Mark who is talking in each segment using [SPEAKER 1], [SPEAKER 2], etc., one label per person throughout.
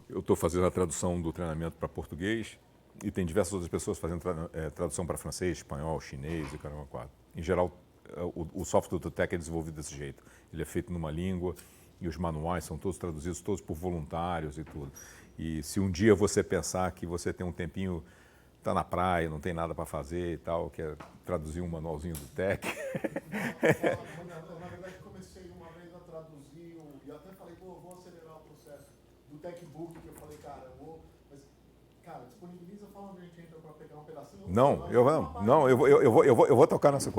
[SPEAKER 1] eu estou fazendo a tradução do treinamento para português e tem diversas outras pessoas fazendo tradução para francês, espanhol, chinês e caramba quatro. Em geral, o software do Tech é desenvolvido desse jeito. Ele é feito numa língua e os manuais são todos traduzidos, todos por voluntários e tudo. E se um dia você pensar que você tem um tempinho, está na praia, não tem nada para fazer e tal, quer traduzir um manualzinho do Tech.
[SPEAKER 2] Na verdade, comecei uma vez a traduzir, e até falei, pô, eu vou acelerar o processo do TechBook, que eu falei, cara, eu vou. Mas, cara, disponibiliza, fala onde a gente entra para pegar um pedacinho.
[SPEAKER 1] Eu vou tocar nessa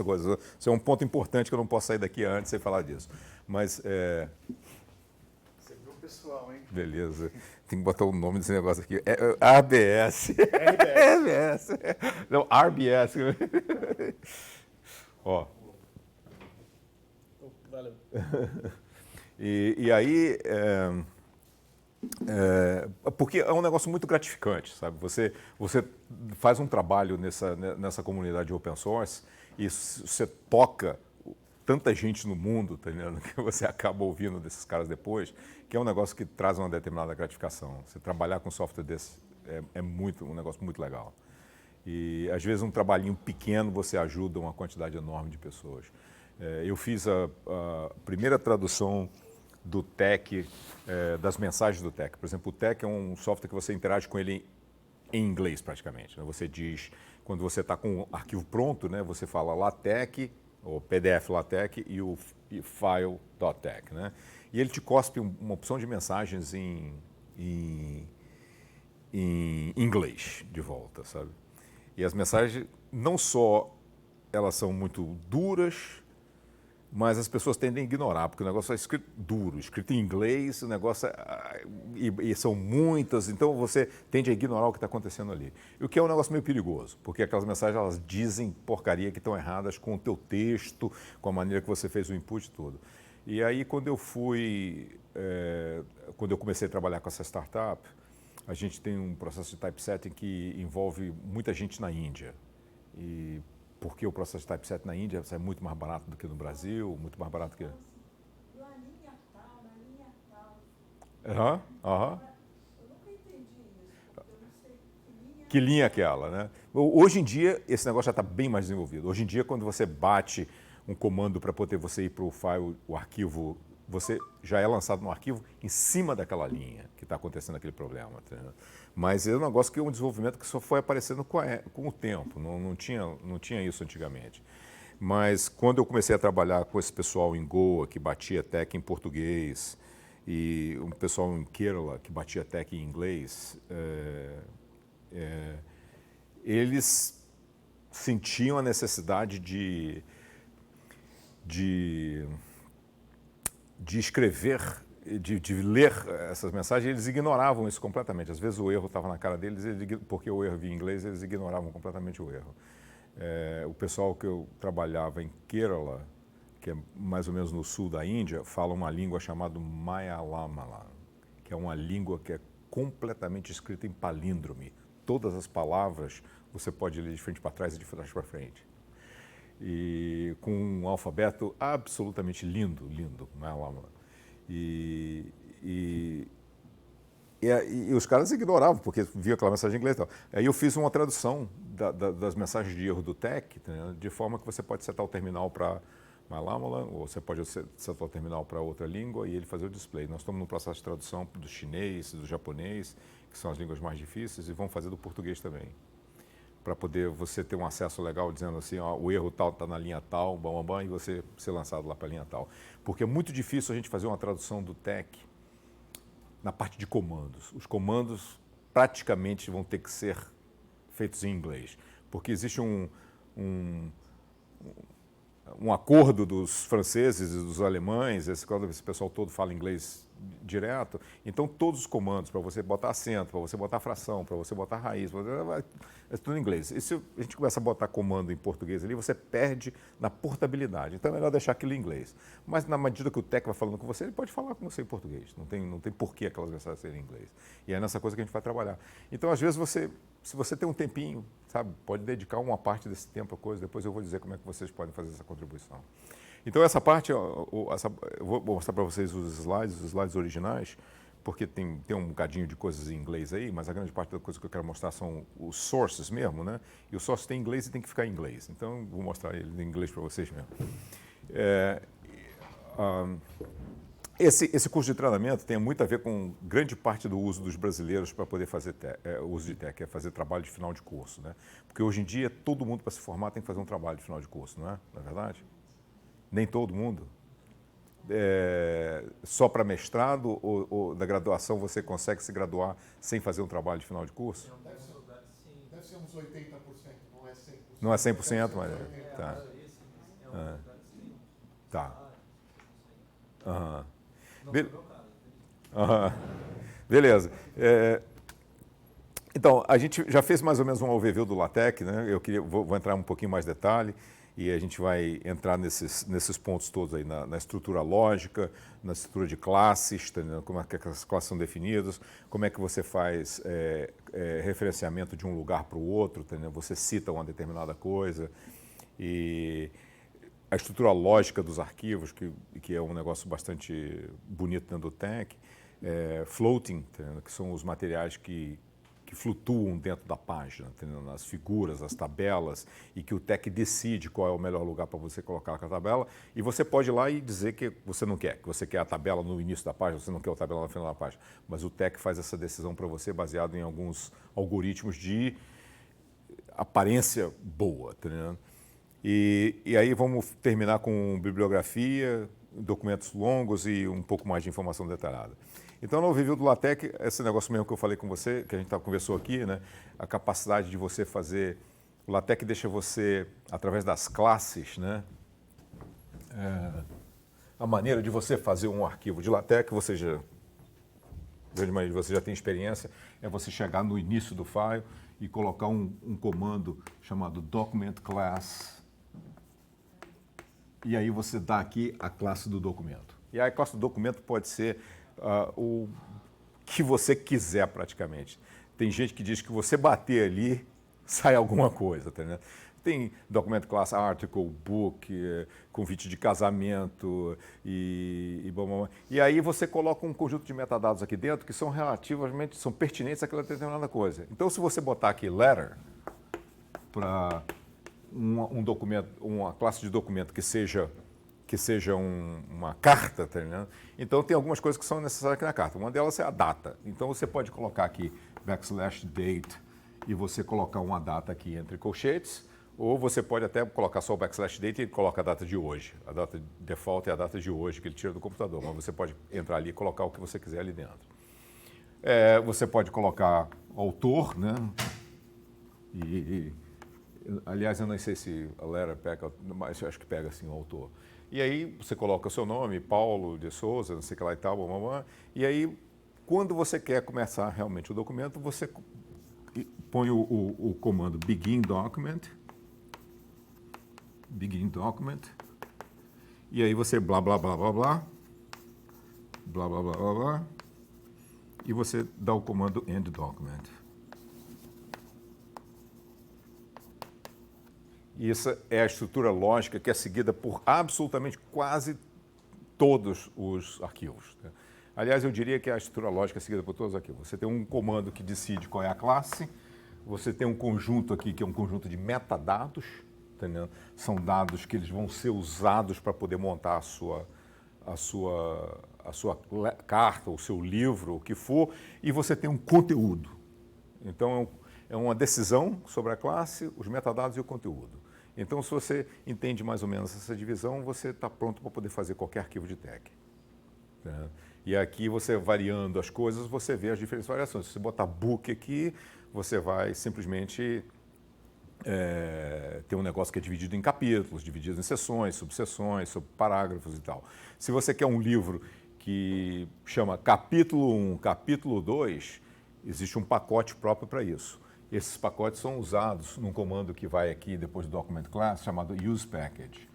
[SPEAKER 1] coisa, Isso é um ponto importante que eu não posso sair daqui antes sem falar disso. Mas,
[SPEAKER 2] Você viu o pessoal, hein?
[SPEAKER 1] beleza, tem que botar o nome desse negócio aqui. ABS.
[SPEAKER 2] RBS.
[SPEAKER 1] RBS. Não, RBS. Ó.
[SPEAKER 3] Valeu.
[SPEAKER 1] E aí, porque é um negócio muito gratificante, sabe? Você faz um trabalho nessa comunidade de open source e você toca tanta gente no mundo, tá entendendo? Que você acaba ouvindo desses caras depois, que é um negócio que traz uma determinada gratificação. Você trabalhar com software desse é um negócio muito legal. E às vezes um trabalhinho pequeno você ajuda uma quantidade enorme de pessoas. Eu fiz a primeira tradução do Tech, das mensagens do Tech. Por exemplo, o Tech é um software que você interage com ele em inglês praticamente, né? Você diz, quando você está com o arquivo pronto, né, você fala LaTeX, ou PDF LaTeX e o file.tech, né? E ele te cospe uma opção de mensagens em inglês de volta, sabe? E as mensagens, não só elas são muito duras, mas as pessoas tendem a ignorar, porque o negócio é escrito duro, escrito em inglês, o negócio e são muitas, então você tende a ignorar o que está acontecendo ali. E o que é um negócio meio perigoso, porque aquelas mensagens elas dizem porcaria que estão erradas com o teu texto, com a maneira que você fez o input e tudo. E aí quando eu comecei a trabalhar com essa startup, a gente tem um processo de typesetting que envolve muita gente na Índia. E porque o processo de typesetting na Índia é muito mais barato do que no Brasil, muito mais barato que...
[SPEAKER 4] Na linha tal.
[SPEAKER 1] Aham.
[SPEAKER 4] Eu nunca entendi isso, porque eu não sei
[SPEAKER 1] Que linha é aquela, né? Hoje em dia, esse negócio já está bem mais desenvolvido. Hoje em dia, quando você bate um comando para poder você ir para o file, o arquivo, você já é lançado no arquivo em cima daquela linha que está acontecendo aquele problema. Entendeu? Mas é um negócio que é um desenvolvimento que só foi aparecendo com o tempo, não tinha isso antigamente. Mas quando eu comecei a trabalhar com esse pessoal em Goa, que batia tech em português, e um pessoal em Kerala, que batia tech em inglês, eles sentiam a necessidade de escrever, de ler essas mensagens, eles ignoravam isso completamente. Às vezes o erro estava na cara deles, porque o erro vinha em inglês, eles ignoravam completamente o erro. O pessoal que eu trabalhava em Kerala, que é mais ou menos no sul da Índia, fala uma língua chamada Malayalam, que é uma língua que é completamente escrita em palíndrome. Todas as palavras você pode ler de frente para trás e de trás para frente. E com um alfabeto absolutamente lindo, Malayalam. E os caras ignoravam, porque via aquela mensagem em inglês e tal. Aí eu fiz uma tradução das mensagens de erro do Tech, né, de forma que você pode setar o terminal para Malayalam, ou você pode setar o terminal para outra língua e ele fazer o display. Nós estamos no processo de tradução do chinês, do japonês, que são as línguas mais difíceis, e vamos fazer do português também. Para poder você ter um acesso legal dizendo assim, ó, o erro tal está na linha tal, e você ser lançado lá para a linha tal. Porque é muito difícil a gente fazer uma tradução do Tech na parte de comandos. Os comandos praticamente vão ter que ser feitos em inglês, porque existe um acordo dos franceses e dos alemães, esse pessoal todo fala inglês direto, então todos os comandos, para você botar acento, para você botar fração, para você botar raiz, é tudo em inglês. E se a gente começa a botar comando em português ali, você perde na portabilidade. Então é melhor deixar aquilo em inglês. Mas na medida que o Tech vai falando com você, ele pode falar com você em português. Não tem porquê aquelas mensagens serem em inglês. E é nessa coisa que a gente vai trabalhar. Então, às vezes, se você tem um tempinho, sabe, pode dedicar uma parte desse tempo a coisa, depois eu vou dizer como é que vocês podem fazer essa contribuição. Então essa parte, eu vou mostrar para vocês os slides originais, porque tem um bocadinho de coisas em inglês aí, mas a grande parte da coisa que eu quero mostrar são os sources mesmo, né? E o source tem em inglês e tem que ficar em inglês. Então, eu vou mostrar ele em inglês para vocês mesmo. Esse curso de treinamento tem muito a ver com grande parte do uso dos brasileiros para poder fazer uso de TEC, é fazer trabalho de final de curso, né? Porque hoje em dia todo mundo para se formar tem que fazer um trabalho de final de curso, não é? Não é verdade? Nem todo mundo. Só para mestrado ou da graduação você consegue se graduar sem fazer um trabalho de final de curso?
[SPEAKER 2] Deve ser uns 80%, não é 100%.
[SPEAKER 1] Não é 100%, mas
[SPEAKER 2] Deve ser uns 80%.
[SPEAKER 1] tá. Tá. Aham. Aham. Beleza. Então, a gente já fez mais ou menos um overview do LaTeX, né? Vou entrar um pouquinho mais detalhe e a gente vai entrar nesses pontos todos aí, na estrutura lógica, na estrutura de classes, tá, como é que as classes são definidas, como é que você faz referenciamento de um lugar para o outro, tá, né? Você cita uma determinada coisa e a estrutura lógica dos arquivos, que é um negócio bastante bonito dentro do TEC, floating, tá, que são os materiais que flutuam dentro da página, entendeu? As figuras, as tabelas, e que o TEC decide qual é o melhor lugar para você colocar a tabela, e você pode ir lá e dizer que você não quer, que você quer a tabela no início da página, você não quer a tabela no final da página, mas o TEC faz essa decisão para você baseado em alguns algoritmos de aparência boa, entendeu? E aí vamos terminar com bibliografia, documentos longos e um pouco mais de informação detalhada. Então, no overview do LaTeX, esse negócio mesmo que eu falei com você, que a gente conversou aqui, né? A capacidade de você fazer... O LaTeX deixa você, através das classes, né? A maneira de você fazer um arquivo de LaTeX, você já tem experiência, é você chegar no início do file e colocar um comando chamado document class. E aí você dá aqui a classe do documento. E a classe do documento pode ser o que você quiser praticamente. Tem gente que diz que você bater ali, sai alguma coisa, tá, né? Tem documento class article, book, convite de casamento e bom. E aí você coloca um conjunto de metadados aqui dentro que são são pertinentes àquela determinada coisa. Então, se você botar aqui letter para um documento, uma classe de documento que seja uma carta, tá entendendo? Então tem algumas coisas que são necessárias aqui na carta. Uma delas é a data. Então você pode colocar aqui \date e você colocar uma data aqui entre colchetes, ou você pode até colocar só o \date e coloca a data de hoje. A data default é a data de hoje que ele tira do computador, mas você pode entrar ali e colocar o que você quiser ali dentro. Você pode colocar autor, né? Aliás, eu não sei se a letter pega, mas eu acho que pega assim o autor. E aí você coloca o seu nome, Paulo de Souza, não sei o que lá e tal, e aí quando você quer começar realmente o documento, você põe o comando begin document, e aí você blá, blá, blá, blá, blá, blá, blá, blá, blá, blá, e você dá o comando end document. E essa é a estrutura lógica que é seguida por absolutamente quase todos os arquivos. Aliás, eu diria que a estrutura lógica é seguida por todos os arquivos. Você tem um comando que decide qual é a classe, você tem um conjunto aqui que é um conjunto de metadados, entendeu? São dados que eles vão ser usados para poder montar a sua carta, o seu livro, o que for, e você tem um conteúdo. Então, é uma decisão sobre a classe, os metadados e o conteúdo. Então, se você entende mais ou menos essa divisão, você está pronto para poder fazer qualquer arquivo de TEC. Né? E aqui, você variando as coisas, você vê as diferentes variações. Se você botar book aqui, você vai simplesmente ter um negócio que é dividido em capítulos, dividido em seções, subseções, subparágrafos e tal. Se você quer um livro que chama capítulo 1, capítulo 2, existe um pacote próprio para isso. Esses pacotes são usados num comando que vai aqui depois do document class, chamado use package.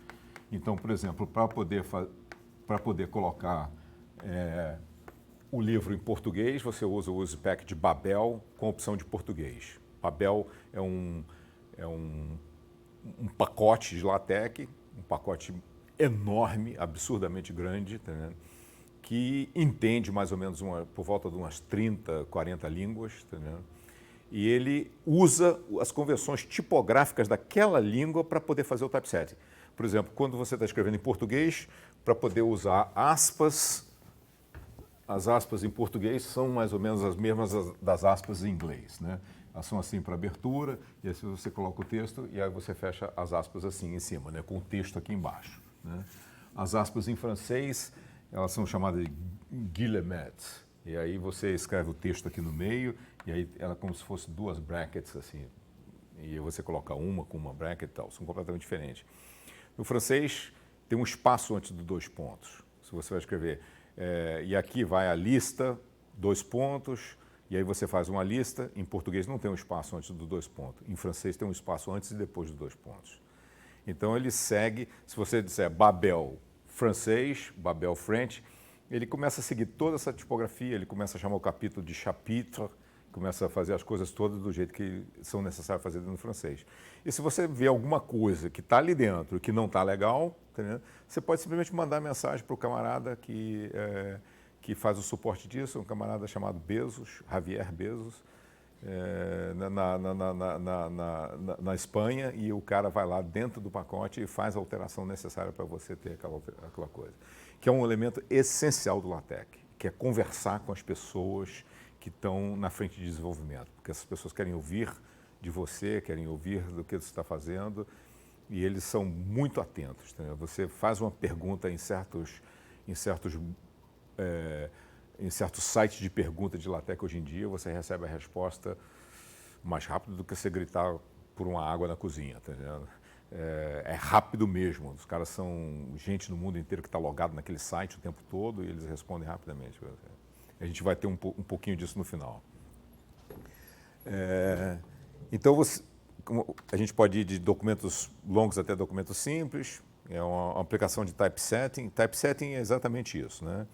[SPEAKER 1] Então, por exemplo, para poder colocar o livro em português, você usa o use package Babel com opção de português. Babel é um pacote de LaTeX, um pacote enorme, absurdamente grande, tá, né? que entende mais ou menos por volta de umas 30, 40 línguas, entendeu? E ele usa as convenções tipográficas daquela língua para poder fazer o typesetting. Por exemplo, quando você está escrevendo em português, para poder usar aspas, as aspas em português são mais ou menos as mesmas das aspas em inglês, né? Elas são assim para abertura, e aí você coloca o texto e aí você fecha as aspas assim em cima, né? Com o texto aqui embaixo, né? As aspas em francês, elas são chamadas de guillemets, e aí você escreve o texto aqui no meio, e aí ela é como se fosse duas brackets assim, e aí você coloca uma com uma bracket e tal, são completamente diferentes. No francês tem um espaço antes dos 2 pontos, se você vai escrever, e aqui vai a lista, 2 pontos, e aí você faz uma lista. Em português não tem um espaço antes dos 2 pontos, em francês tem um espaço antes e depois dos 2 pontos. Então ele segue, se você disser Babel francês, Babel French, ele começa a seguir toda essa tipografia, ele começa a chamar o capítulo de chapitre, começa a fazer as coisas todas do jeito que são necessárias fazer no francês. E se você vê alguma coisa que está ali dentro e que não está legal, entendeu? Você pode simplesmente mandar mensagem para o camarada que faz o suporte disso, um camarada chamado Bezos, Javier Bezos, na Espanha, e o cara vai lá dentro do pacote e faz a alteração necessária para você ter aquela coisa. Que é um elemento essencial do LaTeX, que é conversar com as pessoas que estão na frente de desenvolvimento, porque essas pessoas querem ouvir de você, querem ouvir do que você está fazendo, e eles são muito atentos. Entendeu? Você faz uma pergunta em certos sites de pergunta de LaTeX hoje em dia, você recebe a resposta mais rápido do que você gritar por uma água na cozinha, tá entendendo? É rápido mesmo. Os caras são gente no mundo inteiro que está logado naquele site o tempo todo e eles respondem rapidamente. A gente vai ter um pouquinho disso no final. Então, a gente pode ir de documentos longos até documentos simples. É uma aplicação de typesetting. Typesetting é exatamente isso, né?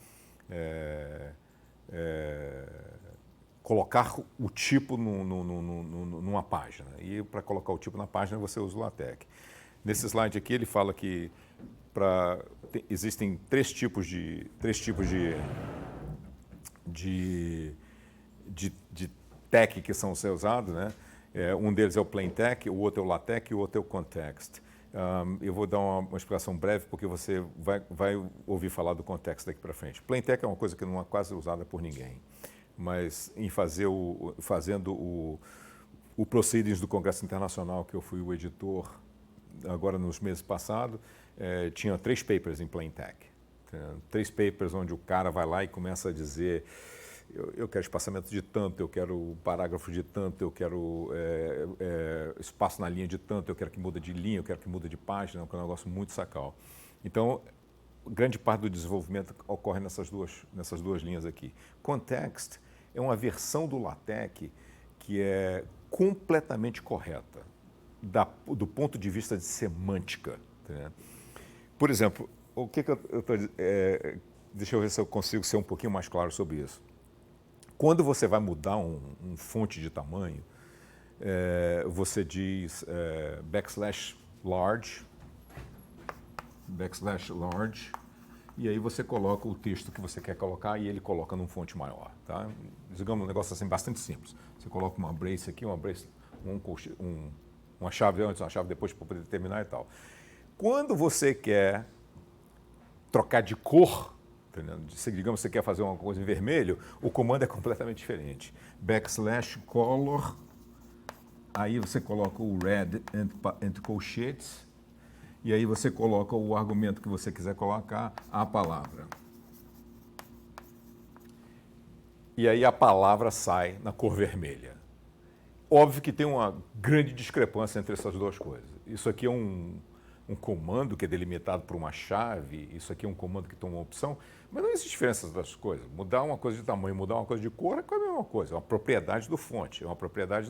[SPEAKER 1] Colocar o tipo numa página. E para colocar o tipo na página você usa o LaTeX. Nesse slide aqui ele fala que existem três tipos de tech que são usados, né? Um deles é o plain text, o outro é o LaTeX e o outro é o context. Eu vou dar uma explicação breve, porque você vai ouvir falar do context daqui para frente. Plain text é uma coisa que não é quase usada por ninguém, mas em fazendo o Proceedings do Congresso Internacional, que eu fui o editor agora nos meses passados, tinha 3 papers em plain text. 3 papers onde o cara vai lá e começa a dizer: eu quero espaçamento de tanto, eu quero parágrafo de tanto, eu quero espaço na linha de tanto, eu quero que muda de linha, eu quero que muda de página, é um negócio muito sacal. Então, grande parte do desenvolvimento ocorre nessas duas linhas aqui. Context é uma versão do LaTeX que é completamente correta do ponto de vista de semântica. Né? Por exemplo, o que eu estou deixa eu ver se eu consigo ser um pouquinho mais claro sobre isso. Quando você vai mudar um fonte de tamanho, você diz \large, e aí você coloca o texto que você quer colocar e ele coloca num fonte maior. Tá? Digamos um negócio assim bastante simples. Você coloca uma brace aqui, uma chave antes, uma chave depois para poder terminar e tal. Quando você quer trocar de cor, digamos que você quer fazer uma coisa em vermelho, o comando é completamente diferente. \color, aí você coloca o red entre colchetes, e aí você coloca o argumento que você quiser colocar, a palavra. E aí a palavra sai na cor vermelha. Óbvio que tem uma grande discrepância entre essas duas coisas. Isso aqui é um comando que é delimitado por uma chave, isso aqui é um comando que toma uma opção, mas não existe diferença das coisas. Mudar uma coisa de tamanho, mudar uma coisa de cor é a mesma coisa, é uma propriedade do fonte, é uma propriedade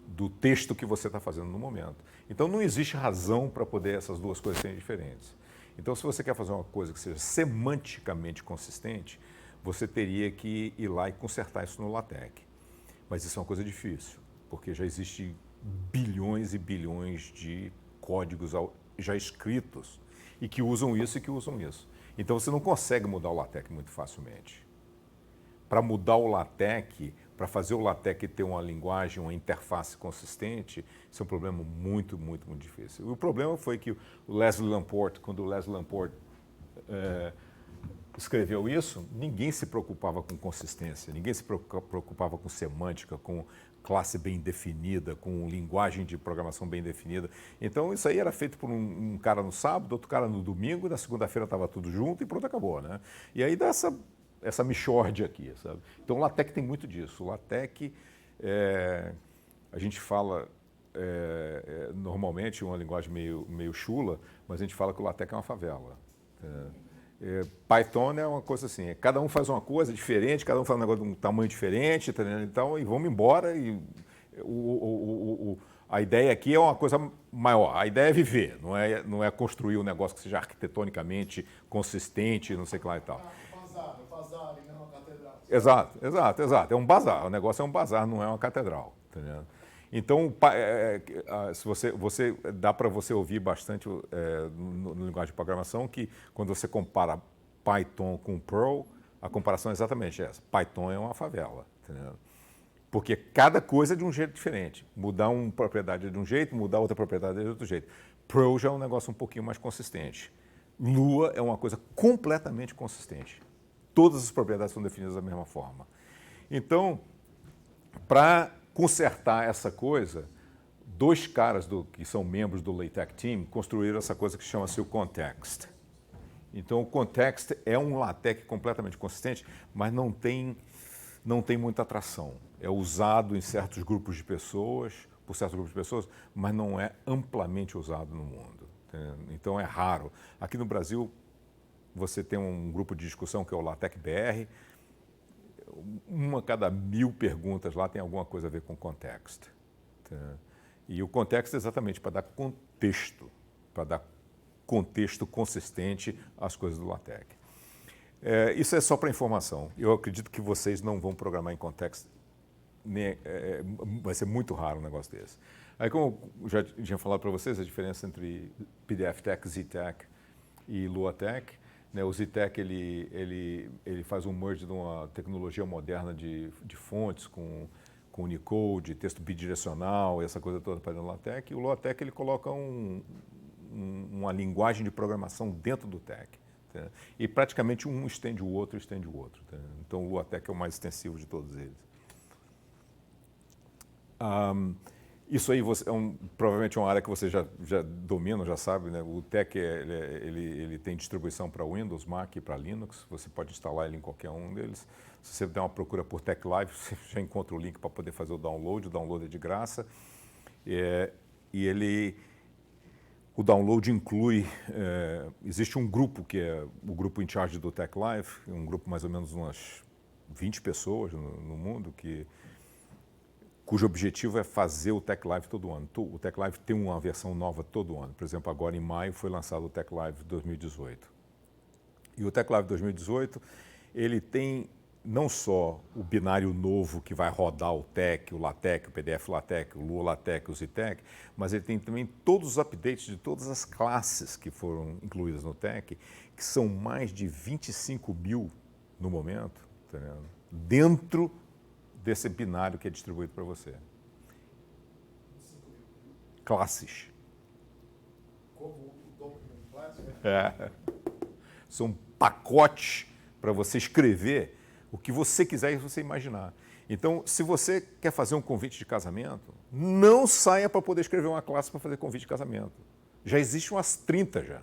[SPEAKER 1] do texto que você está fazendo no momento. Então não existe razão para poder essas duas coisas serem diferentes. Então, se você quer fazer uma coisa que seja semanticamente consistente, você teria que ir lá e consertar isso no LaTeX. Mas isso é uma coisa difícil, porque já existe bilhões e bilhões de códigos já escritos e que usam isso e que usam isso. Então você não consegue mudar o LaTeX muito facilmente. Para mudar o LaTeX, para fazer o LaTeX ter uma linguagem, uma interface consistente, isso é um problema muito, muito, muito difícil. O problema foi que o Leslie Lamport, quando o Leslie Lamport escreveu isso, ninguém se preocupava com consistência, ninguém se preocupava com semântica, com classe bem definida, com linguagem de programação bem definida. Então isso aí era feito por um cara no sábado, outro cara no domingo, e na segunda-feira estava tudo junto e pronto, acabou, né? E aí dá essa mixórdia aqui, sabe? Então o LaTeX tem muito disso. O LaTeX, a gente fala normalmente uma linguagem meio chula, mas a gente fala que o LaTeX é uma favela. Python é uma coisa assim, cada um faz uma coisa diferente, cada um faz um negócio de um tamanho diferente, tá, então, e vamos embora. E a ideia aqui é uma coisa maior, a ideia é viver, não é construir um negócio que seja arquitetonicamente consistente, não sei o que lá e tal.
[SPEAKER 2] Bazar e não uma catedral.
[SPEAKER 1] Exato. É um bazar, o negócio é um bazar, não é uma catedral. Entendeu? Então, se você dá para você ouvir bastante no linguagem de programação que quando você compara Python com Perl, a comparação é exatamente essa. Python é uma favela, entendeu? Porque cada coisa é de um jeito diferente. Mudar uma propriedade é de um jeito, mudar outra propriedade é de outro jeito. Perl já é um negócio um pouquinho mais consistente. Lua é uma coisa completamente consistente. Todas as propriedades são definidas da mesma forma. Então, para consertar essa coisa, dois caras que são membros do LaTeX Team construíram essa coisa que chama-se o Context. Então, o Context é um LaTeX completamente consistente, mas não tem muita atração. É usado em certos grupos de pessoas, por certos grupos de pessoas, mas não é amplamente usado no mundo. Então, é raro. Aqui no Brasil, você tem um grupo de discussão que é o LaTeX BR. Uma a cada 1000 perguntas lá tem alguma coisa a ver com context. E o contexto é exatamente para dar contexto consistente às coisas do LaTeX. Isso é só para informação. Eu acredito que vocês não vão programar em contexto, vai ser muito raro um negócio desse. Aí, como eu já tinha falado para vocês, a diferença entre PDFTeX, ZTeX e LuaTeX, né, o ZTeX ele faz um merge de uma tecnologia moderna de fontes com Unicode, texto bidirecional, essa coisa toda para o LaTeX. E o LuaTeX ele coloca uma linguagem de programação dentro do TeX. Tá? E praticamente um estende o outro. Tá? Então o LuaTeX é o mais extensivo de todos eles. Isso aí provavelmente é uma área que você já domina, já sabe, né? O TeX ele tem distribuição para Windows, Mac e para Linux. Você pode instalar ele em qualquer um deles. Se você der uma procura por TeX Live, você já encontra o link para poder fazer o download. O download é de graça. O download inclui... existe um grupo que é o grupo in charge do TeX Live, um grupo mais ou menos umas 20 pessoas no mundo cujo objetivo é fazer o TeX Live todo ano. O TeX Live tem uma versão nova todo ano. Por exemplo, agora em maio foi lançado o TeX Live 2018. E o TeX Live 2018, ele tem não só o binário novo que vai rodar o TeX, o LaTeX, o PDF LaTeX, o Lua LaTeX, o ZTeX, mas ele tem também todos os updates de todas as classes que foram incluídas no TeX, que são mais de 25 mil no momento, tá vendo? Dentro desse binário que é distribuído para você. Classes.
[SPEAKER 2] Como o Document Class,
[SPEAKER 1] São pacotes para você escrever o que você quiser e você imaginar. Então, se você quer fazer um convite de casamento, não saia para poder escrever uma classe para fazer convite de casamento. Já existe umas 30 já.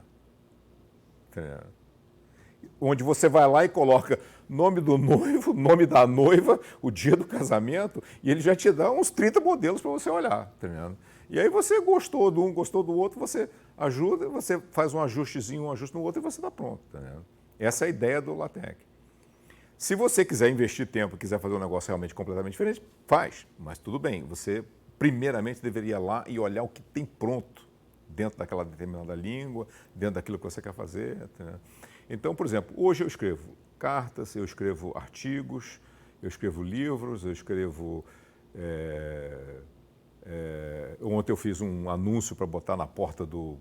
[SPEAKER 1] Onde você vai lá e coloca nome do noivo, nome da noiva, o dia do casamento, e ele já te dá uns 30 modelos para você olhar, tá vendo? E aí você gostou de um, gostou do outro, você ajuda, você faz um ajustezinho, um ajuste no outro e você está pronto, tá vendo? Essa é a ideia do LaTeX. Se você quiser investir tempo, quiser fazer um negócio realmente completamente diferente, faz, mas tudo bem. Você primeiramente deveria ir lá e olhar o que tem pronto dentro daquela determinada língua, dentro daquilo que você quer fazer, tá vendo? Então, por exemplo, hoje eu escrevo cartas, eu escrevo artigos, eu escrevo livros, eu escrevo... ontem eu fiz um anúncio para botar na porta do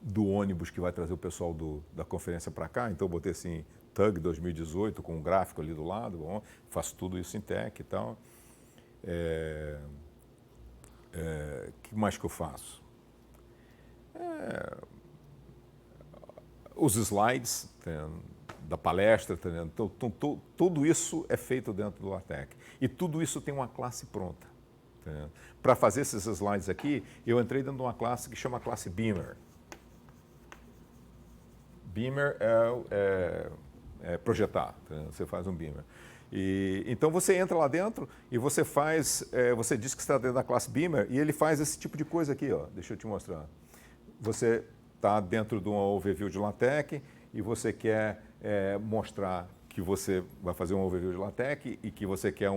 [SPEAKER 1] do ônibus que vai trazer o pessoal da conferência para cá. Então, eu botei assim, TUG 2018, com um gráfico ali do lado. Bom, faço tudo isso em tech e tal. Que mais que eu faço? Os slides da palestra, então, tudo isso é feito dentro do LaTeX. E tudo isso tem uma classe pronta. Para fazer esses slides aqui, eu entrei dentro de uma classe que chama classe Beamer. Beamer é projetar, você faz um Beamer. Então você entra lá dentro e você você diz que está dentro da classe Beamer e ele faz esse tipo de coisa aqui, ó. Deixa eu te mostrar. Você está dentro de uma overview de LaTeX e você quer mostrar que você vai fazer um overview de LaTeX e que você quer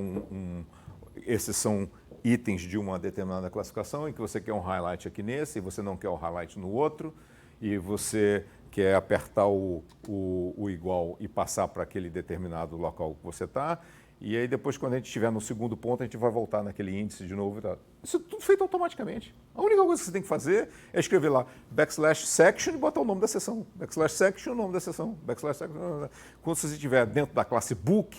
[SPEAKER 1] esses são itens de uma determinada classificação e que você quer um highlight aqui nesse e você não quer o highlight no outro e você quer apertar o igual e passar para aquele determinado local que você está. E aí depois, quando a gente estiver no segundo ponto, a gente vai voltar naquele índice de novo. Isso é tudo feito automaticamente. A única coisa que você tem que fazer é escrever lá /section e botar o nome da seção. /section, o nome da seção. /section. Quando você estiver dentro da classe book,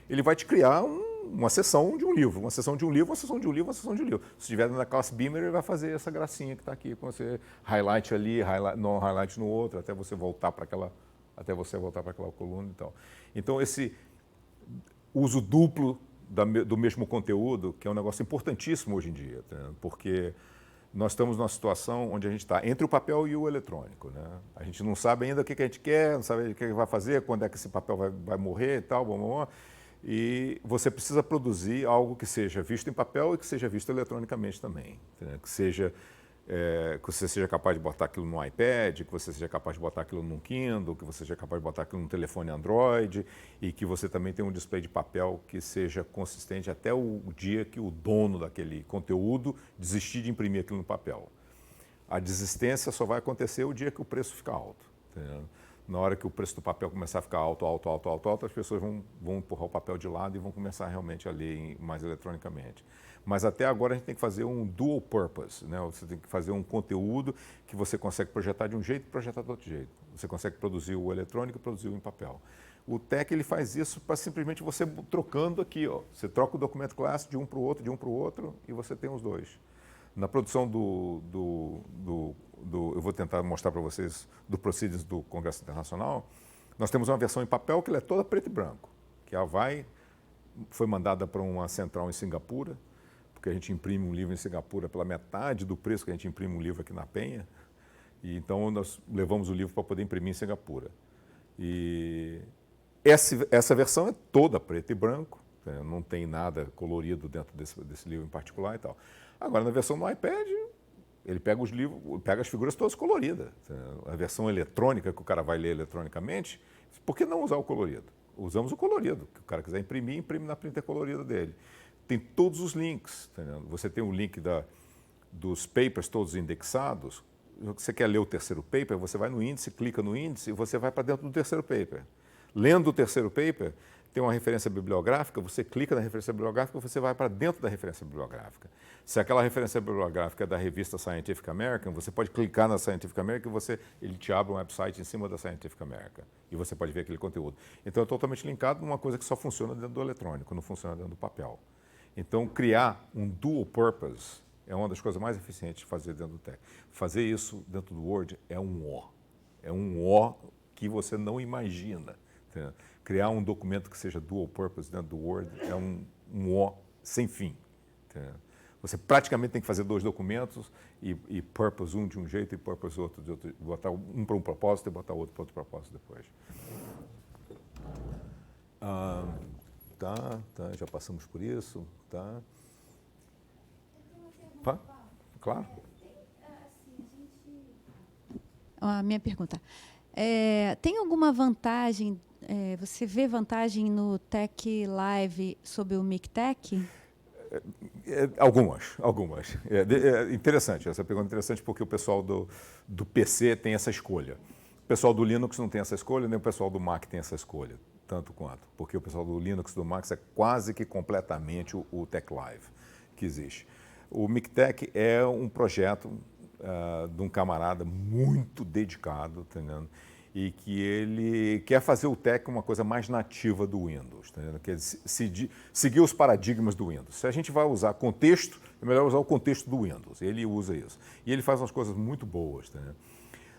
[SPEAKER 1] ele vai te criar uma seção de um livro. Uma seção de um livro, uma seção de um livro, uma seção de um livro. Se estiver dentro da classe Beamer, ele vai fazer essa gracinha que está aqui, com você highlight ali, highlight no outro, até você voltar para aquela coluna e tal. Então, esse uso duplo do mesmo conteúdo, que é um negócio importantíssimo hoje em dia, porque nós estamos numa situação onde a gente está entre o papel e o eletrônico. A gente não sabe ainda o que a gente quer, não sabe o que vai fazer, quando é que esse papel vai morrer e tal, e você precisa produzir algo que seja visto em papel e que seja visto eletronicamente também. Que você seja capaz de botar aquilo no iPad, que você seja capaz de botar aquilo num Kindle, que você seja capaz de botar aquilo num telefone Android e que você também tenha um display de papel que seja consistente até o dia que o dono daquele conteúdo desistir de imprimir aquilo no papel. A desistência só vai acontecer o dia que o preço ficar alto. Na hora que o preço do papel começar a ficar alto, as pessoas vão empurrar o papel de lado e vão começar realmente a ler mais eletronicamente. Mas até agora a gente tem que fazer um dual purpose, Você tem que fazer um conteúdo que você consegue projetar de um jeito e projetar de outro jeito. Você consegue produzir o eletrônico e produzir o em papel. O Tech ele faz isso para simplesmente você trocando aqui, ó. Você troca o documento class de um para o outro, e você tem os dois. Na produção eu vou tentar mostrar para vocês do Proceedings do Congresso Internacional, nós temos uma versão em papel que ela é toda preto e branco, que ela foi mandada para uma central em Singapura, porque a gente imprime um livro em Singapura pela metade do preço que a gente imprime um livro aqui na Penha, e então nós levamos o livro para poder imprimir em Singapura. E essa versão é toda preto e branco, não tem nada colorido dentro desse livro em particular e tal. Agora, na versão do iPad, ele pega os livros, pega as figuras todas coloridas. A versão eletrônica, que o cara vai ler eletronicamente, por que não usar o colorido? Usamos o colorido, que o cara quiser imprimir, imprime na printer colorida dele. Tem todos os links, Você tem o link dos papers todos indexados. Você quer ler o terceiro paper, você vai no índice, clica no índice e você vai para dentro do terceiro paper. Lendo o terceiro paper, tem uma referência bibliográfica, você clica na referência bibliográfica e você vai para dentro da referência bibliográfica. Se aquela referência bibliográfica é da revista Scientific American, você pode clicar na Scientific American e ele te abre um website em cima da Scientific American e você pode ver aquele conteúdo. Então é totalmente linkado numa coisa que só funciona dentro do eletrônico, não funciona dentro do papel. Então criar um dual purpose é uma das coisas mais eficientes de fazer dentro do Tech. Fazer isso dentro do Word é um ó. É um ó que você não imagina. Criar um documento que seja dual purpose dentro do Word é um ó sem fim. Você praticamente tem que fazer dois documentos e purpose um de um jeito e purpose outro de outro, botar um para um propósito e botar outro para outro propósito depois. Já passamos por isso, tá? Claro.
[SPEAKER 3] A minha pergunta. Tem alguma vantagem, você vê vantagem no Tech Live sobre o MikTeX?
[SPEAKER 1] Algumas. Interessante, essa pergunta é interessante porque o pessoal do PC tem essa escolha. O pessoal do Linux não tem essa escolha, nem o pessoal do Mac tem essa escolha, tanto quanto. Porque o pessoal do Linux e do Mac é quase que completamente o Tech Live que existe. O MikTeX é um projeto de um camarada muito dedicado, entendeu? E que ele quer fazer o tech uma coisa mais nativa do Windows, entendeu? Quer seguir os paradigmas do Windows. Se a gente vai usar contexto, é melhor usar o contexto do Windows. Ele usa isso. E ele faz umas coisas muito boas, entendeu?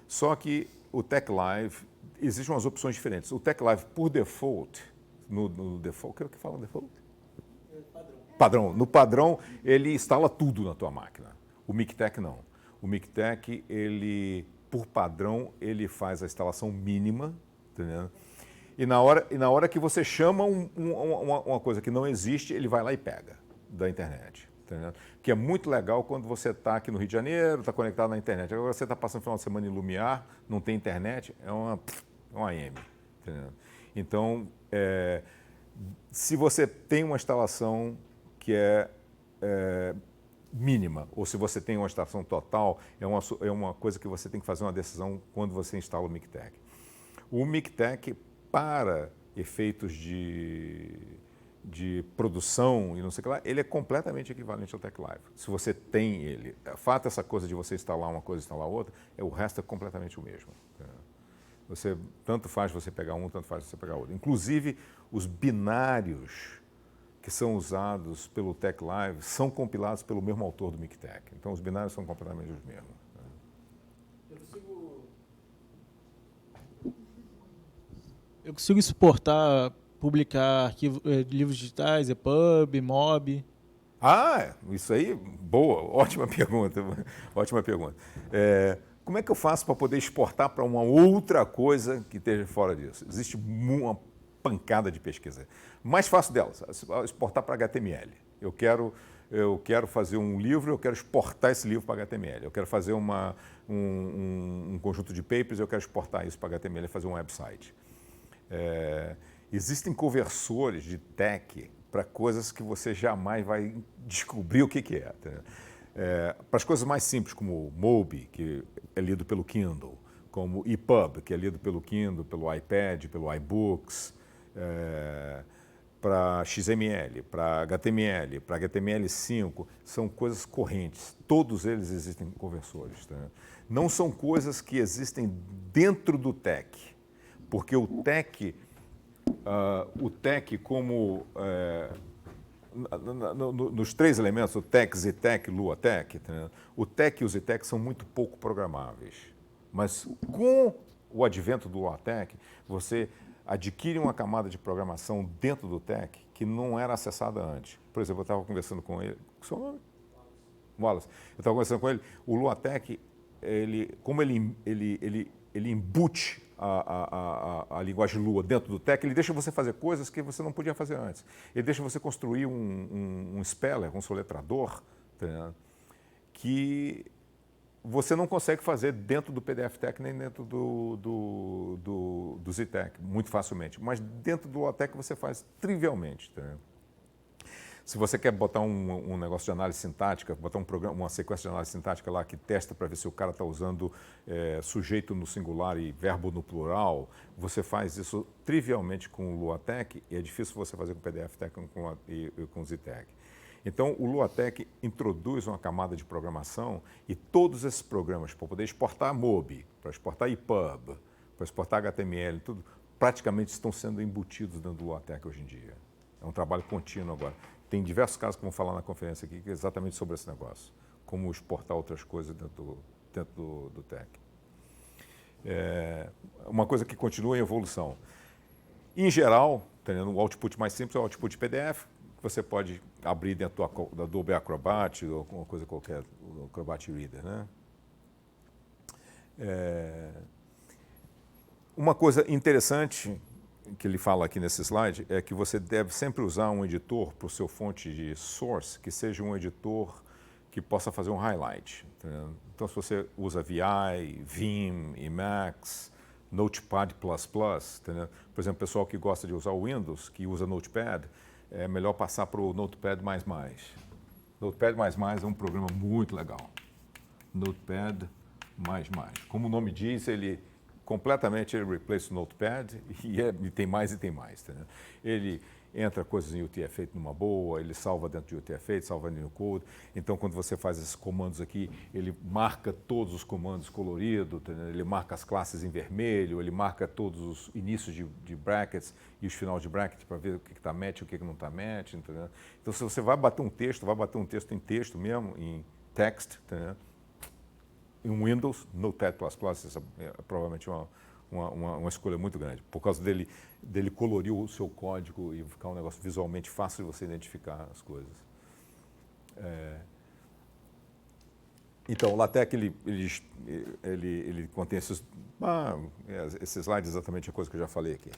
[SPEAKER 1] Só que o Tech Live, existem umas opções diferentes. O Tech Live, por default, no default, o que fala default? Padrão. No padrão, ele instala tudo na tua máquina. O MikTeX não. O MikTeX, ele, por padrão, ele faz a instalação mínima, entendeu? E na hora que você chama uma coisa que não existe, ele vai lá e pega da internet. Entendeu? Que é muito legal quando você está aqui no Rio de Janeiro, está conectado na internet. Agora você está passando o final de semana em Lumiar, não tem internet, é uma AM. Entendeu? Então, se você tem uma instalação que é mínima, ou se você tem uma instalação total, é uma coisa que você tem que fazer uma decisão quando você instala o MikTeX. O MikTeX, para efeitos de produção e não sei o que lá, ele é completamente equivalente ao Tech Live. Se você tem ele, fato essa coisa de você instalar uma coisa e instalar outra, o resto é completamente o mesmo. Você, tanto faz você pegar um, tanto faz você pegar outro. Inclusive, os binários que são usados pelo Tech Live são compilados pelo mesmo autor do MikTeX. Então, os binários são completamente os mesmos.
[SPEAKER 5] Eu consigo exportar, publicar livros digitais, EPUB, MOB.
[SPEAKER 1] Isso aí, boa, ótima pergunta. Ótima pergunta. Como é que eu faço para poder exportar para uma outra coisa que esteja fora disso? Existe uma pancada de pesquisa. Mais fácil delas, exportar para HTML. Eu quero fazer um livro, eu quero exportar esse livro para HTML. Eu quero fazer um conjunto de papers, eu quero exportar isso para HTML e fazer um website. Existem conversores de tech para coisas que você jamais vai descobrir o que é. Para as coisas mais simples, como MOBI, que é lido pelo Kindle, como EPUB, que é lido pelo Kindle, pelo iPad, pelo iBooks, para XML, para HTML, para HTML5, são coisas correntes. Todos eles existem conversores. Não são coisas que existem dentro do tech, porque o tech como nos três elementos, o tech, ZTech, LuaTech, o tech e o ZTech são muito pouco programáveis. Mas com o advento do LuaTech, você adquire uma camada de programação dentro do tech que não era acessada antes. Por exemplo, eu estava conversando com ele, seu nome? Wallace. Eu estava conversando com ele, o LuaTech, como ele embute a linguagem Lua dentro do tech, ele deixa você fazer coisas que você não podia fazer antes. Ele deixa você construir um speller, um soletrador, que você não consegue fazer dentro do PDF-Tech nem dentro do ZTech, muito facilmente. Mas dentro do LuaTech você faz trivialmente. Se você quer botar um negócio de análise sintática, botar uma sequência de análise sintática lá que testa para ver se o cara está usando sujeito no singular e verbo no plural, você faz isso trivialmente com o LuaTech e é difícil você fazer com o PDF-Tech e com o ZTech. Então, o LuaTech introduz uma camada de programação e todos esses programas, para poder exportar MOBI, para exportar EPUB, para exportar HTML, tudo, praticamente estão sendo embutidos dentro do LuaTech hoje em dia. É um trabalho contínuo agora. Tem diversos casos que vão falar na conferência aqui exatamente sobre esse negócio, como exportar outras coisas dentro do tech. Uma coisa que continua em evolução. Em geral, o output mais simples é o output PDF, que você pode abrir dentro do Adobe Acrobat ou alguma coisa qualquer, o Acrobat Reader. Uma coisa interessante que ele fala aqui nesse slide é que você deve sempre usar um editor para o seu fonte de source que seja um editor que possa fazer um highlight. Então, se você usa VI, Vim, Emacs, Notepad++, por exemplo, o pessoal que gosta de usar o Windows, que usa Notepad, é melhor passar para o Notepad++. Notepad++ é um programa muito legal. Notepad++. Como o nome diz, ele replace o Notepad e tem mais e tem mais. Ele entra coisas em UTF-8 numa boa, ele salva dentro de UTF-8, salva no code. Então, quando você faz esses comandos aqui, ele marca todos os comandos coloridos, ele marca as classes em vermelho, ele marca todos os inícios de brackets e os finais de brackets para ver o que está match e o que não está match. Entendeu? Então, se você vai bater um texto em texto mesmo, em text, entendeu? Em Windows, Notepad++, essa é provavelmente uma escolha muito grande, por causa dele colorir o seu código e ficar um negócio visualmente fácil de você identificar as coisas. Então, o LaTeX, ele contém esses slides, exatamente a coisa que eu já falei aqui.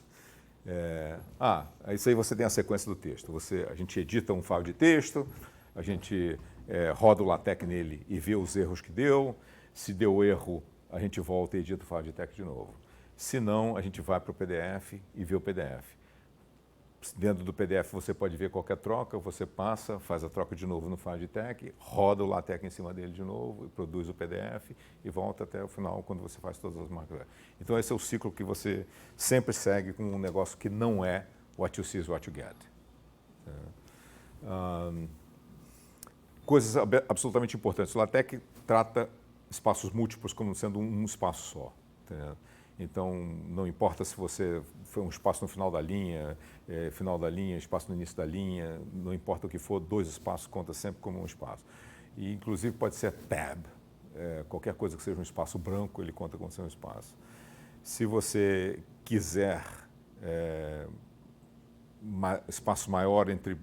[SPEAKER 1] Isso aí você tem a sequência do texto. A gente edita um file de texto, a gente roda o LaTeX nele e vê os erros que deu. Se deu erro, a gente volta e edita o file de text de novo. Se não, a gente vai para o PDF e vê o PDF. Dentro do PDF você pode ver qualquer troca, você passa, faz a troca de novo no file de text, roda o LaTeX em cima dele de novo, e produz o PDF e volta até o final quando você faz todas as marcas. Então esse é o ciclo que você sempre segue com um negócio que não é what you see is what you get. Coisas absolutamente importantes. O LaTeX trata espaços múltiplos como sendo um espaço só. Entendeu? Então, não importa se você foi um espaço no final da linha, espaço no início da linha, não importa o que for, 2 espaços conta sempre como um espaço. E, inclusive, pode ser tab. Qualquer coisa que seja um espaço branco, ele conta como sendo um espaço. Se você quiser espaço maior entre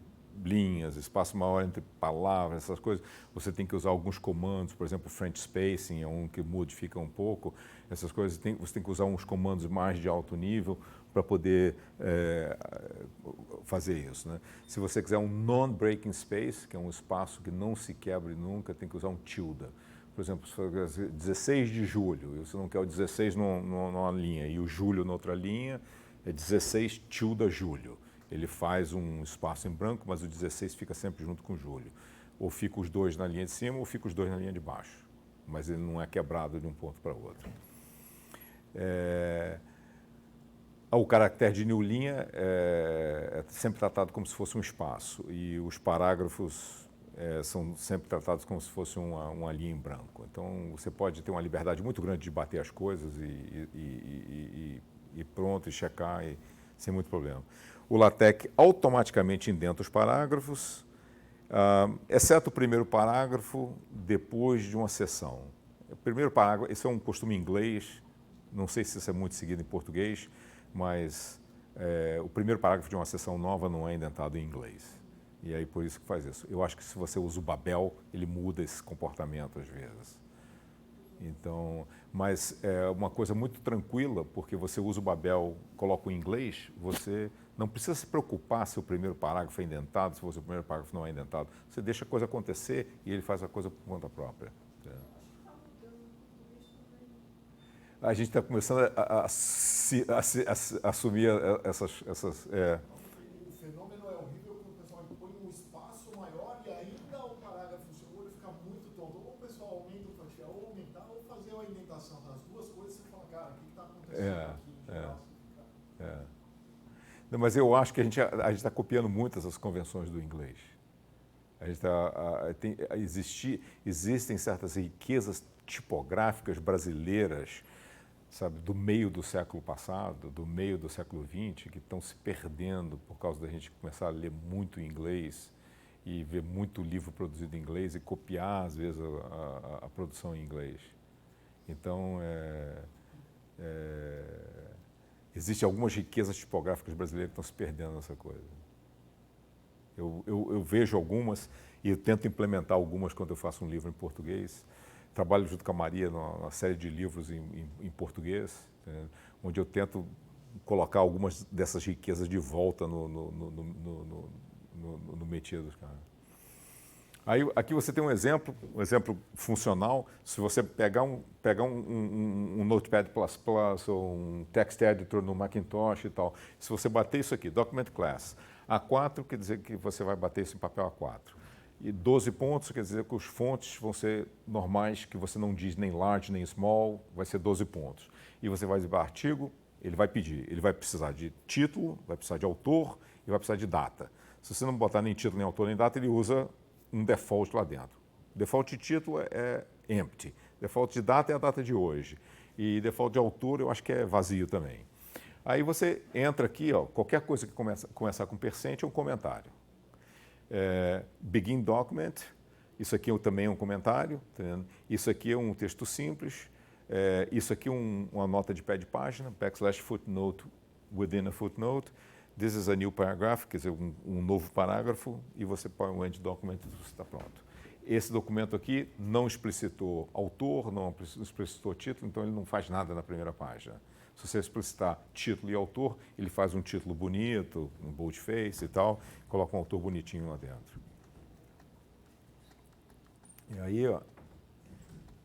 [SPEAKER 1] linhas, espaço maior entre palavras, essas coisas, você tem que usar alguns comandos, por exemplo, French spacing é um que modifica um pouco, essas coisas, você tem que usar uns comandos mais de alto nível para poder fazer isso. Né? Se você quiser um non-breaking space, que é um espaço que não se quebre nunca, tem que usar um tilde. Por exemplo, se for 16 de julho, e você não quer o 16 numa linha e o julho na outra linha, é 16 tilde julho. Ele faz um espaço em branco, mas o 16 fica sempre junto com o julho. Ou fica os 2 na linha de cima, ou fica os 2 na linha de baixo. Mas ele não é quebrado de um ponto para outro. O caractere de new linha é sempre tratado como se fosse um espaço. E os parágrafos são sempre tratados como se fosse uma linha em branco. Então, você pode ter uma liberdade muito grande de bater as coisas e pronto, e checar, sem muito problema. O LaTeX automaticamente indenta os parágrafos, exceto o primeiro parágrafo, depois de uma seção. O primeiro parágrafo, esse é um costume em inglês, não sei se isso é muito seguido em português, mas o primeiro parágrafo de uma seção nova não é indentado em inglês. E aí por isso que faz isso. Eu acho que se você usa o Babel, ele muda esse comportamento às vezes. Então, mas é uma coisa muito tranquila, porque você usa o Babel, coloca o inglês, você não precisa se preocupar se o primeiro parágrafo é indentado, se o primeiro parágrafo não é indentado. Você deixa a coisa acontecer e ele faz a coisa por conta própria. A gente está começando a assumir essas
[SPEAKER 2] O fenômeno é horrível quando o pessoal põe um espaço maior e ainda o parágrafo no seu olho fica muito tonto. Ou o pessoal aumenta o fatiar, ou aumentar, ou fazer a indentação das duas coisas, você fala, cara, o que está acontecendo aqui?
[SPEAKER 1] Não, mas eu acho que a gente está copiando muito essas convenções do inglês. Existem certas riquezas tipográficas brasileiras, sabe, do meio do século passado, do meio do século XX, que estão se perdendo por causa da gente começar a ler muito inglês e ver muito livro produzido em inglês e copiar, às vezes, a produção em inglês. Então, existem algumas riquezas tipográficas brasileiras que estão se perdendo nessa coisa. Eu vejo algumas e eu tento implementar algumas quando eu faço um livro em português. Trabalho junto com a Maria numa série de livros em português, onde eu tento colocar algumas dessas riquezas de volta no métier dos caras. Aí, aqui você tem um exemplo funcional. Se você pegar um Notepad++ ou um text editor no Macintosh e tal, se você bater isso aqui, Document Class, A4 quer dizer que você vai bater isso em papel A4. E 12 pontos quer dizer que os fontes vão ser normais, que você não diz nem large nem small, vai ser 12 pontos. E você vai dizer artigo, ele vai pedir, ele vai precisar de título, vai precisar de autor e vai precisar de data. Se você não botar nem título, nem autor, nem data, ele usa um default lá dentro. Default de título é empty. Default de data é a data de hoje. E default de autor eu acho que é vazio também. Aí você entra aqui, ó, qualquer coisa que começar com percent é um comentário. Begin document, isso aqui também é um comentário. Tá vendo? Isso aqui é um texto simples. Isso aqui é uma nota de pé de página, \footnote within a footnote. This is a new paragraph, quer dizer, um novo parágrafo, e você põe um end document e você está pronto. Esse documento aqui não explicitou autor, não explicitou título, então ele não faz nada na primeira página. Se você explicitar título e autor, ele faz um título bonito, um boldface e tal, coloca um autor bonitinho lá dentro. E aí, ó,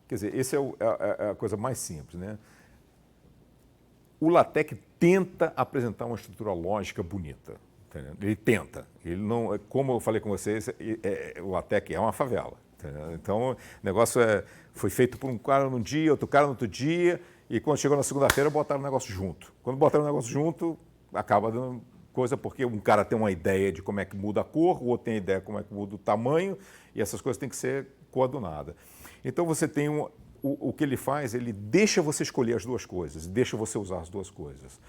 [SPEAKER 1] quer dizer, essa é a coisa mais simples, né? O LaTeX tenta apresentar uma estrutura lógica bonita. Entendeu? Ele tenta. Ele não, como eu falei com vocês, o LaTeX é uma favela. Entendeu? Então, o negócio foi feito por um cara num dia, outro cara no outro dia, e quando chegou na segunda-feira, botaram o negócio junto. Quando botaram o negócio junto, acaba dando coisa, porque um cara tem uma ideia de como é que muda a cor, o outro tem a ideia de como é que muda o tamanho, e essas coisas têm que ser coadunadas. Então, você tem o que ele faz, ele deixa você escolher as duas coisas, deixa você usar as duas coisas.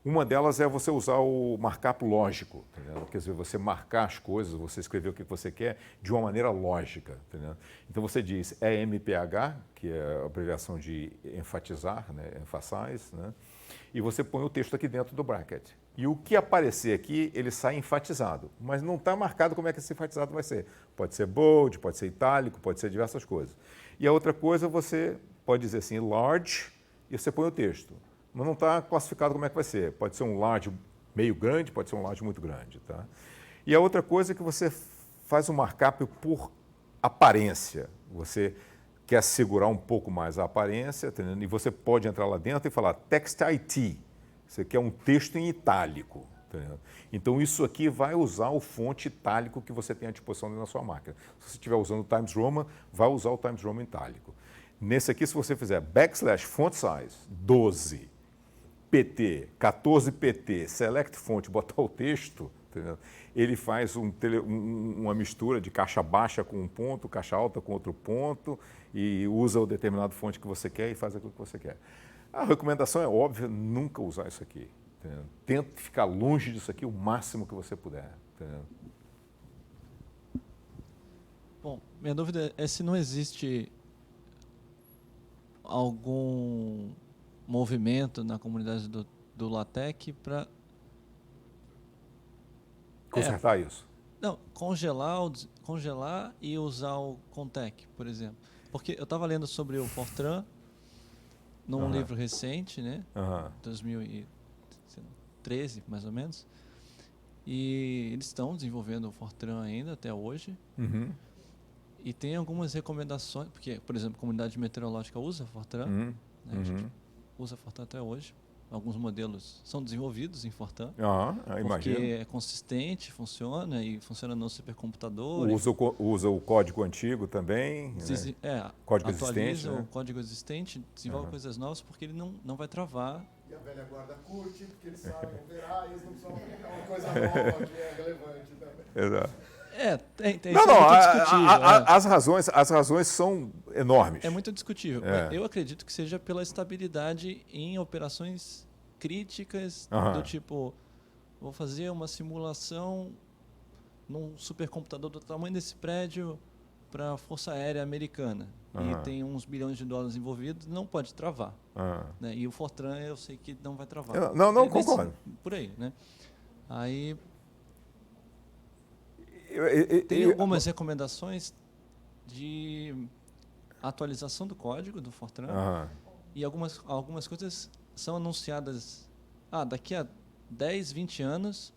[SPEAKER 1] Uma delas é você usar o markup lógico, entendeu? Quer dizer, você marcar as coisas, você escrever o que você quer de uma maneira lógica. Entendeu? Então você diz EMPH, que é a abreviação de enfatizar, né? Emphasize, né? E você põe o texto aqui dentro do bracket. E o que aparecer aqui, ele sai enfatizado, mas não está marcado como é que esse enfatizado vai ser. Pode ser bold, pode ser itálico, pode ser diversas coisas. E a outra coisa, você pode dizer assim, large, e você põe o texto. Mas não está classificado como é que vai ser. Pode ser um large meio grande, pode ser um large muito grande. Tá? E a outra coisa é que você faz um markup por aparência. Você quer segurar um pouco mais a aparência, tá? E você pode entrar lá dentro e falar text IT. Você quer um texto em itálico. Tá? Então, isso aqui vai usar o fonte itálico que você tem à disposição na sua máquina. Se você estiver usando o Times Roman, vai usar o Times Roman itálico. Nesse aqui, se você fizer /font size 12, PT, 14 PT, select font, botar o texto, entendeu? Ele faz uma mistura de caixa baixa com um ponto, caixa alta com outro ponto, e usa o determinado fonte que você quer e faz aquilo que você quer. A recomendação é óbvia, nunca usar isso aqui. Entendeu? Tente ficar longe disso aqui o máximo que você puder. Entendeu?
[SPEAKER 5] Bom, minha dúvida é se não existe algum movimento na comunidade do LaTeX para
[SPEAKER 1] Consertar isso.
[SPEAKER 5] Não, congelar e usar o Contec, por exemplo. Porque eu estava lendo sobre o Fortran num livro recente, né? 2013, mais ou menos. E eles estão desenvolvendo o Fortran ainda até hoje. E tem algumas recomendações, porque, por exemplo, a comunidade meteorológica usa Fortran, né? A gente usa Fortran até hoje. Alguns modelos são desenvolvidos em Fortran, porque
[SPEAKER 1] imagino.
[SPEAKER 5] é consistente, funciona e funciona no supercomputador.
[SPEAKER 1] Usa o código antigo também, né? Código
[SPEAKER 5] atualiza
[SPEAKER 1] existente, né?
[SPEAKER 5] o código existente, desenvolve coisas novas, porque ele não vai travar.
[SPEAKER 2] E a velha guarda curte, porque eles sabem operar e eles não precisam aplicar uma coisa nova que é relevante também.
[SPEAKER 1] Exato.
[SPEAKER 5] Tem
[SPEAKER 1] Não,
[SPEAKER 5] isso é
[SPEAKER 1] não,
[SPEAKER 5] muito discutível.
[SPEAKER 1] as razões são enormes.
[SPEAKER 5] É muito discutível. Eu acredito que seja pela estabilidade em operações críticas, do tipo, vou fazer uma simulação num supercomputador do tamanho desse prédio para a Força Aérea Americana. E tem uns bilhões de dólares envolvidos, não pode travar. Né? E o Fortran eu sei que não vai travar.
[SPEAKER 1] Não concordo.
[SPEAKER 5] Por aí, né? Aí tem algumas recomendações de atualização do código do Fortran e algumas coisas são anunciadas daqui a 10, 20 anos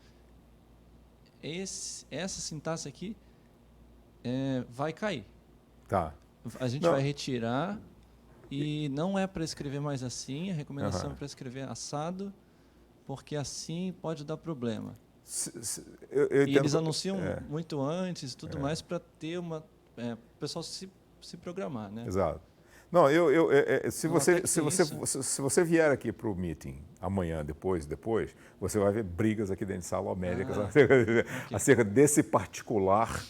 [SPEAKER 5] essa sintaxe aqui vai cair.
[SPEAKER 1] Tá.
[SPEAKER 5] A gente vai retirar e não é para escrever mais assim, a recomendação é para escrever assado, porque assim pode dar problema. E eles anunciam muito antes e tudo mais para ter o pessoal se programar, né?
[SPEAKER 1] Exato. Não, se
[SPEAKER 5] No
[SPEAKER 1] você,
[SPEAKER 5] LaTeX
[SPEAKER 1] se
[SPEAKER 5] tem
[SPEAKER 1] você,
[SPEAKER 5] isso.
[SPEAKER 1] se você vier aqui para o meeting amanhã, depois, você vai ver brigas aqui dentro de Sala Américas acerca dessa particular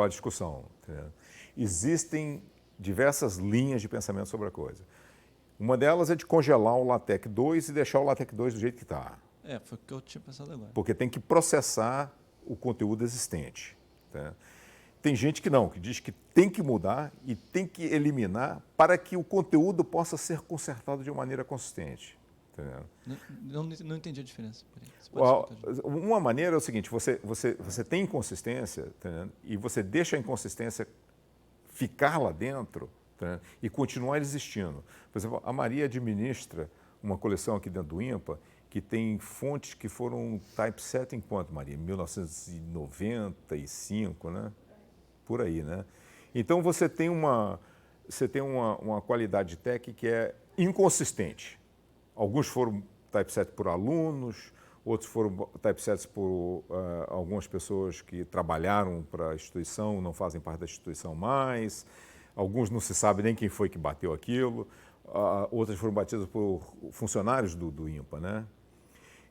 [SPEAKER 1] discussão. Entendeu? Existem diversas linhas de pensamento sobre a coisa. Uma delas é de congelar o LaTeX 2 e deixar o LaTeX 2 do jeito que está.
[SPEAKER 5] Foi o que eu tinha pensado agora.
[SPEAKER 1] Porque tem que processar o conteúdo existente. Tá? Tem gente que não, que diz que tem que mudar e tem que eliminar para que o conteúdo possa ser consertado de uma maneira consistente. Entendeu?
[SPEAKER 5] Não entendi a diferença. Você pode explicar,
[SPEAKER 1] Uma maneira é o seguinte, você tem inconsistência, entendeu? E você deixa a inconsistência ficar lá dentro, entendeu? E continuar existindo. Por exemplo, a Maria administra uma coleção aqui dentro do INPA que tem fontes que foram typeset em quanto, Maria? 1995, né? Por aí, né? Então você tem uma qualidade de tech que é inconsistente. Alguns foram typeset por alunos, outros foram typesets por algumas pessoas que trabalharam para a instituição, não fazem parte da instituição mais. Alguns não se sabe nem quem foi que bateu aquilo. Outras foram batidas por funcionários do INPA, né?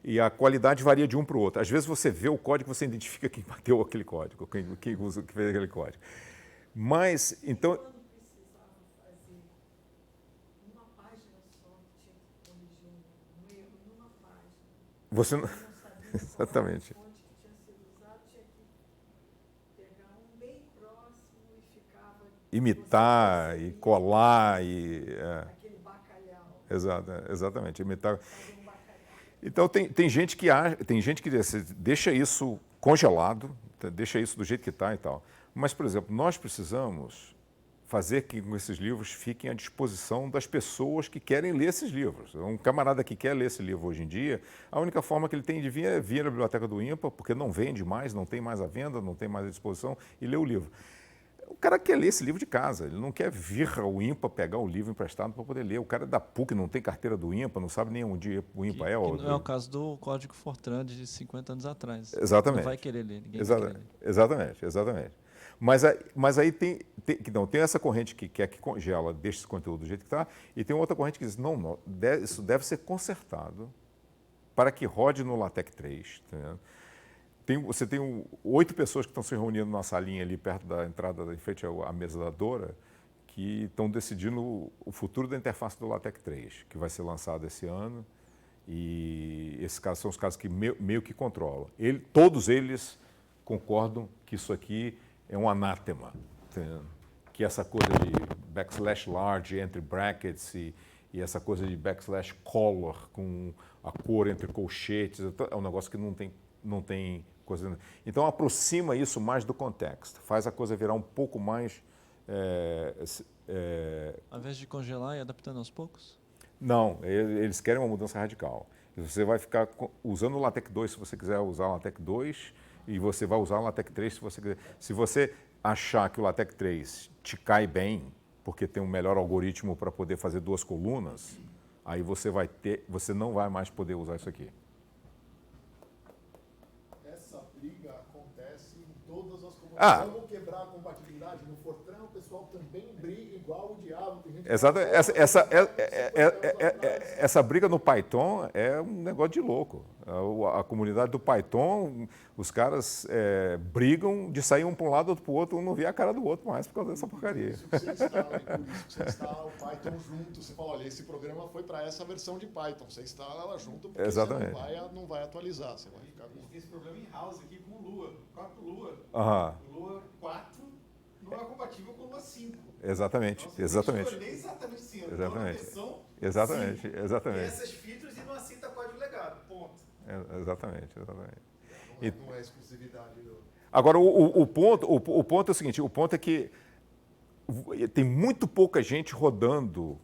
[SPEAKER 1] E a qualidade varia de um para o outro. Às vezes você vê o código, você identifica quem bateu aquele código, quem fez aquele código. Mas, então...
[SPEAKER 4] Quando precisava fazer uma página só, tinha que corrigir um erro numa página.
[SPEAKER 1] Você não...
[SPEAKER 4] Eu não sabia
[SPEAKER 1] Exatamente.
[SPEAKER 4] qual fonte que tinha sido usada, tinha que pegar um bem próximo e ficava...
[SPEAKER 1] Imitar
[SPEAKER 4] você
[SPEAKER 1] e colar e...
[SPEAKER 4] aquele bacalhau.
[SPEAKER 1] Exatamente, imitar...
[SPEAKER 4] Fazer um bacalhau.
[SPEAKER 1] Então, tem gente que deixa isso congelado, deixa isso do jeito que está e tal. Mas, por exemplo, nós precisamos fazer que esses livros fiquem à disposição das pessoas que querem ler esses livros. Um camarada que quer ler esse livro hoje em dia, a única forma que ele tem de vir é vir à biblioteca do INPA, porque não vende mais, não tem mais à venda, não tem mais à disposição, e ler o livro. O cara quer ler esse livro de casa, ele não quer vir ao INPA pegar o livro emprestado para poder ler. O cara é da PUC, não tem carteira do INPA, não sabe nem onde o INPA é.
[SPEAKER 5] Que não é o caso do Código Fortran de 50 anos atrás.
[SPEAKER 1] Exatamente.
[SPEAKER 5] Não vai querer ler, ninguém vai querer ler.
[SPEAKER 1] Exatamente. Mas aí tem essa corrente que quer que congela, deixa esse conteúdo do jeito que está, e tem outra corrente que diz, não, isso deve ser consertado para que rode no LaTeX 3. Tá? Você tem 8 pessoas que estão se reunindo numa salinha ali perto da entrada, em frente à mesa da Dora, que estão decidindo o futuro da interface do LaTeX 3, que vai ser lançado esse ano. E esses caras são os caras que meio que controlam. Todos eles concordam que isso aqui é um anátema, entendeu? Que essa coisa de backslash large entre brackets e essa coisa de backslash color com a cor entre colchetes, é um negócio que não tem coisa. Então aproxima isso mais do contexto, faz a coisa virar um pouco mais...
[SPEAKER 5] Ao invés de congelar e adaptando aos poucos?
[SPEAKER 1] Não, eles querem uma mudança radical. Você vai ficar usando o LaTeX 2 se você quiser usar o LaTeX 2 e você vai usar o LaTeX 3 se você quiser. Se você achar que o LaTeX 3 te cai bem, porque tem um melhor algoritmo para poder fazer 2 colunas, aí você não vai mais poder usar isso aqui.
[SPEAKER 2] Essa briga acontece em todas as comunidades. Vamos quebrar a compatibilidade. No Fortran, o pessoal também briga igual o diabo. Tem gente que
[SPEAKER 1] Exato.
[SPEAKER 2] fala,
[SPEAKER 1] Essa briga no Python é um negócio de louco. A comunidade do Python, os caras brigam de sair um para um lado, outro para o outro, um não vê a cara do outro mais por causa dessa porcaria.
[SPEAKER 2] Isso que você instala, e por isso que você instala o Python junto. Você fala, olha, esse programa foi para essa versão de Python. Você instala ela junto porque
[SPEAKER 1] Exatamente.
[SPEAKER 2] você não vai atualizar. Você vai ficar com...
[SPEAKER 6] Esse problema em house aqui com o Lua. O próprio Lua.
[SPEAKER 1] Aham.
[SPEAKER 6] O Lua 4 não é compatível com o Lua 5.
[SPEAKER 1] Exatamente.
[SPEAKER 6] Então, você
[SPEAKER 1] Exatamente.
[SPEAKER 6] tem que escolher exatamente sim. Eu tô na
[SPEAKER 1] Exatamente.
[SPEAKER 6] versão
[SPEAKER 1] Exatamente.
[SPEAKER 6] 5.
[SPEAKER 1] Exatamente.
[SPEAKER 6] Tem essas features e não aceita código legado. Ponto.
[SPEAKER 1] Exatamente.
[SPEAKER 2] Não é exclusividade do...
[SPEAKER 1] Agora, o ponto é o seguinte, o ponto é que tem muito pouca gente rodando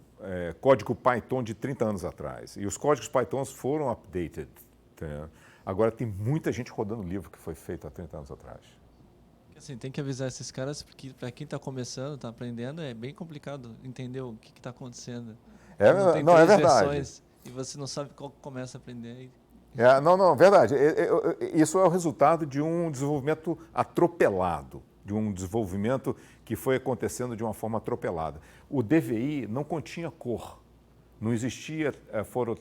[SPEAKER 1] código Python de 30 anos atrás. E os códigos Python foram updated. Tá? Agora tem muita gente rodando livro que foi feito há 30 anos atrás.
[SPEAKER 5] Assim, tem que avisar esses caras, porque para quem está começando, está aprendendo, é bem complicado entender o que está acontecendo. Tem
[SPEAKER 1] Não, é
[SPEAKER 5] 3
[SPEAKER 1] verdade.
[SPEAKER 5] versões e você não sabe qual começa a aprender.
[SPEAKER 1] Não, verdade. Isso é o resultado de um desenvolvimento atropelado de um desenvolvimento que foi acontecendo de uma forma atropelada. O DVI não continha cor. Não existia foro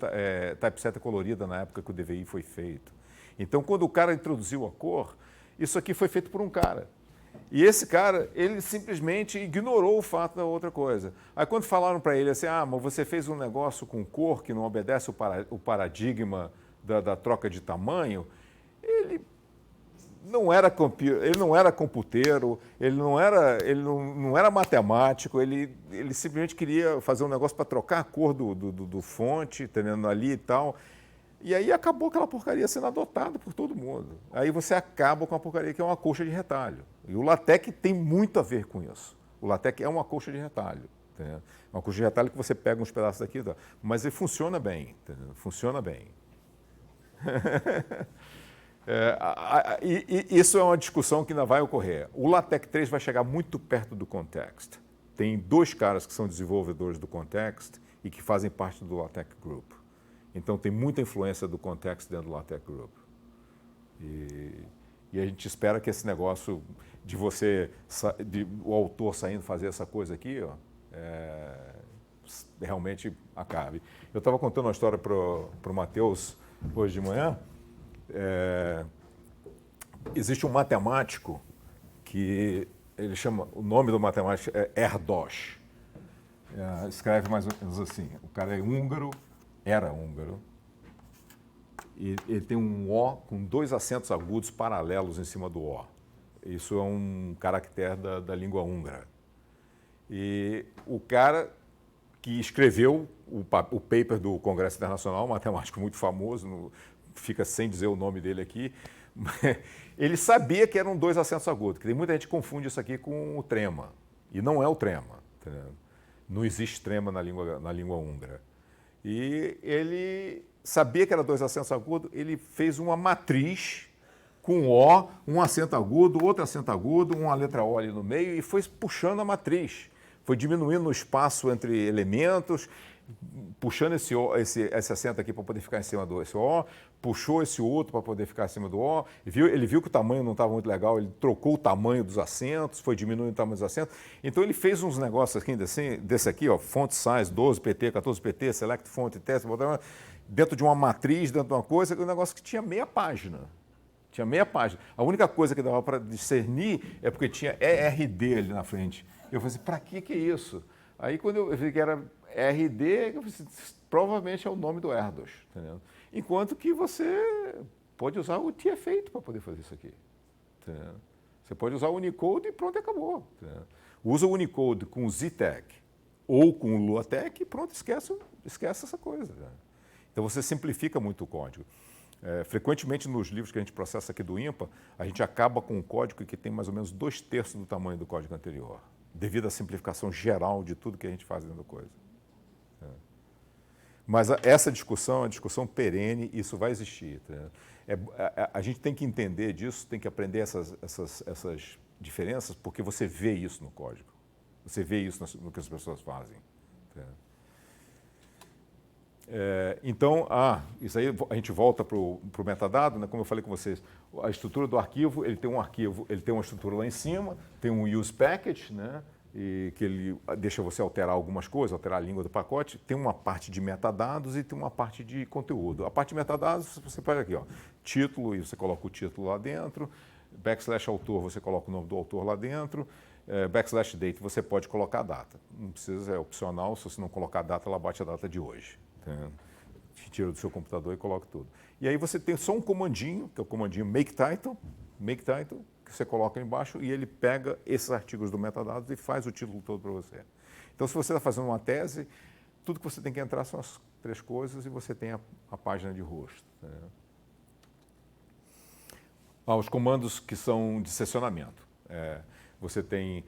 [SPEAKER 1] typesetter colorida na época que o DVI foi feito. Então, quando o cara introduziu a cor, isso aqui foi feito por um cara. E esse cara, ele simplesmente ignorou o fato da outra coisa. Aí quando falaram para ele assim, mas você fez um negócio com cor que não obedece o paradigma da troca de tamanho, ele não era computeiro, ele não era matemático, ele simplesmente queria fazer um negócio para trocar a cor do fonte, entendendo, ali e tal. E aí acabou aquela porcaria sendo adotada por todo mundo. Aí você acaba com a porcaria que é uma colcha de retalho. E o LaTeX tem muito a ver com isso. O LaTeX é uma colcha de retalho. Entendeu? Uma colcha de retalho que você pega uns pedaços daqui, mas ele funciona bem. Entendeu? Funciona bem. Isso é uma discussão que ainda vai ocorrer. O LaTeX 3 vai chegar muito perto do Context. Tem 2 caras que são desenvolvedores do Context e que fazem parte do LaTeX Group. Então, tem muita influência do Context dentro do LaTeX Group. E a gente espera que esse negócio de o autor saindo fazer essa coisa aqui, realmente acabe. Eu estava contando uma história para o Matheus hoje de manhã. Existe um matemático que ele chama, o nome do matemático é Erdős. Escreve mais ou menos assim. O cara é húngaro. Era húngaro, e ele tem um O com 2 acentos agudos paralelos em cima do O. Isso é um caractere da língua húngara. E o cara que escreveu o paper do Congresso Internacional, um matemático muito famoso, fica sem dizer o nome dele aqui, ele sabia que eram 2 acentos agudos, que muita gente confunde isso aqui com o trema, e não é o trema. Entendeu? Não existe trema na língua húngara. E ele sabia que era 2 acentos agudos, ele fez uma matriz com O, um acento agudo, outro acento agudo, uma letra O ali no meio e foi puxando a matriz. Foi diminuindo o espaço entre elementos, puxando esse acento aqui para poder ficar em cima desse O, puxou esse outro para poder ficar em cima do O, ele viu que o tamanho não estava muito legal, ele trocou o tamanho dos acentos, foi diminuindo o tamanho dos acentos. Então ele fez uns negócios aqui, desse aqui, font size 12 pt, 14 pt, select font test, dentro de uma matriz, dentro de uma coisa, um negócio que tinha meia página. Tinha meia página. A única coisa que dava para discernir é porque tinha ERD ali na frente. Eu falei assim, para que é isso? Aí quando eu vi que era RD, eu falei assim, provavelmente é o nome do Erdős, entendeu? Enquanto que você pode usar o TF8 para poder fazer isso aqui. Entendeu? Você pode usar o Unicode e pronto, acabou. Entendeu? Usa o Unicode com o ZTEC ou com o LaTeX e pronto, esquece essa coisa. Né? Então você simplifica muito o código. Frequentemente nos livros que a gente processa aqui do IMPA, a gente acaba com um código que tem mais ou menos 2/3 do tamanho do código anterior, devido à simplificação geral de tudo que a gente faz dentro da coisa. Mas essa discussão é uma discussão perene, isso vai existir. A gente tem que entender disso, tem que aprender essas diferenças, porque você vê isso no código. Você vê isso no que as pessoas fazem. Então, isso aí a gente volta para o metadado, né? Como eu falei com vocês, a estrutura do arquivo, ele tem uma estrutura lá em cima, tem um use package, né? E que ele deixa você alterar algumas coisas, alterar a língua do pacote, tem uma parte de metadados e tem uma parte de conteúdo. A parte de metadados, você pega aqui, título, e você coloca o título lá dentro, /autor, você coloca o nome do autor lá dentro, /date, você pode colocar a data. Não precisa, é opcional, se você não colocar a data, ela bate a data de hoje. Tira do seu computador e coloca tudo. E aí você tem só um comandinho, que é o comandinho make title, que você coloca embaixo e ele pega esses artigos do metadados e faz o título todo para você. Então, se você está fazendo uma tese, tudo que você tem que entrar são as 3 coisas e você tem a página de rosto. Né? Os comandos que são de seccionamento. Você tem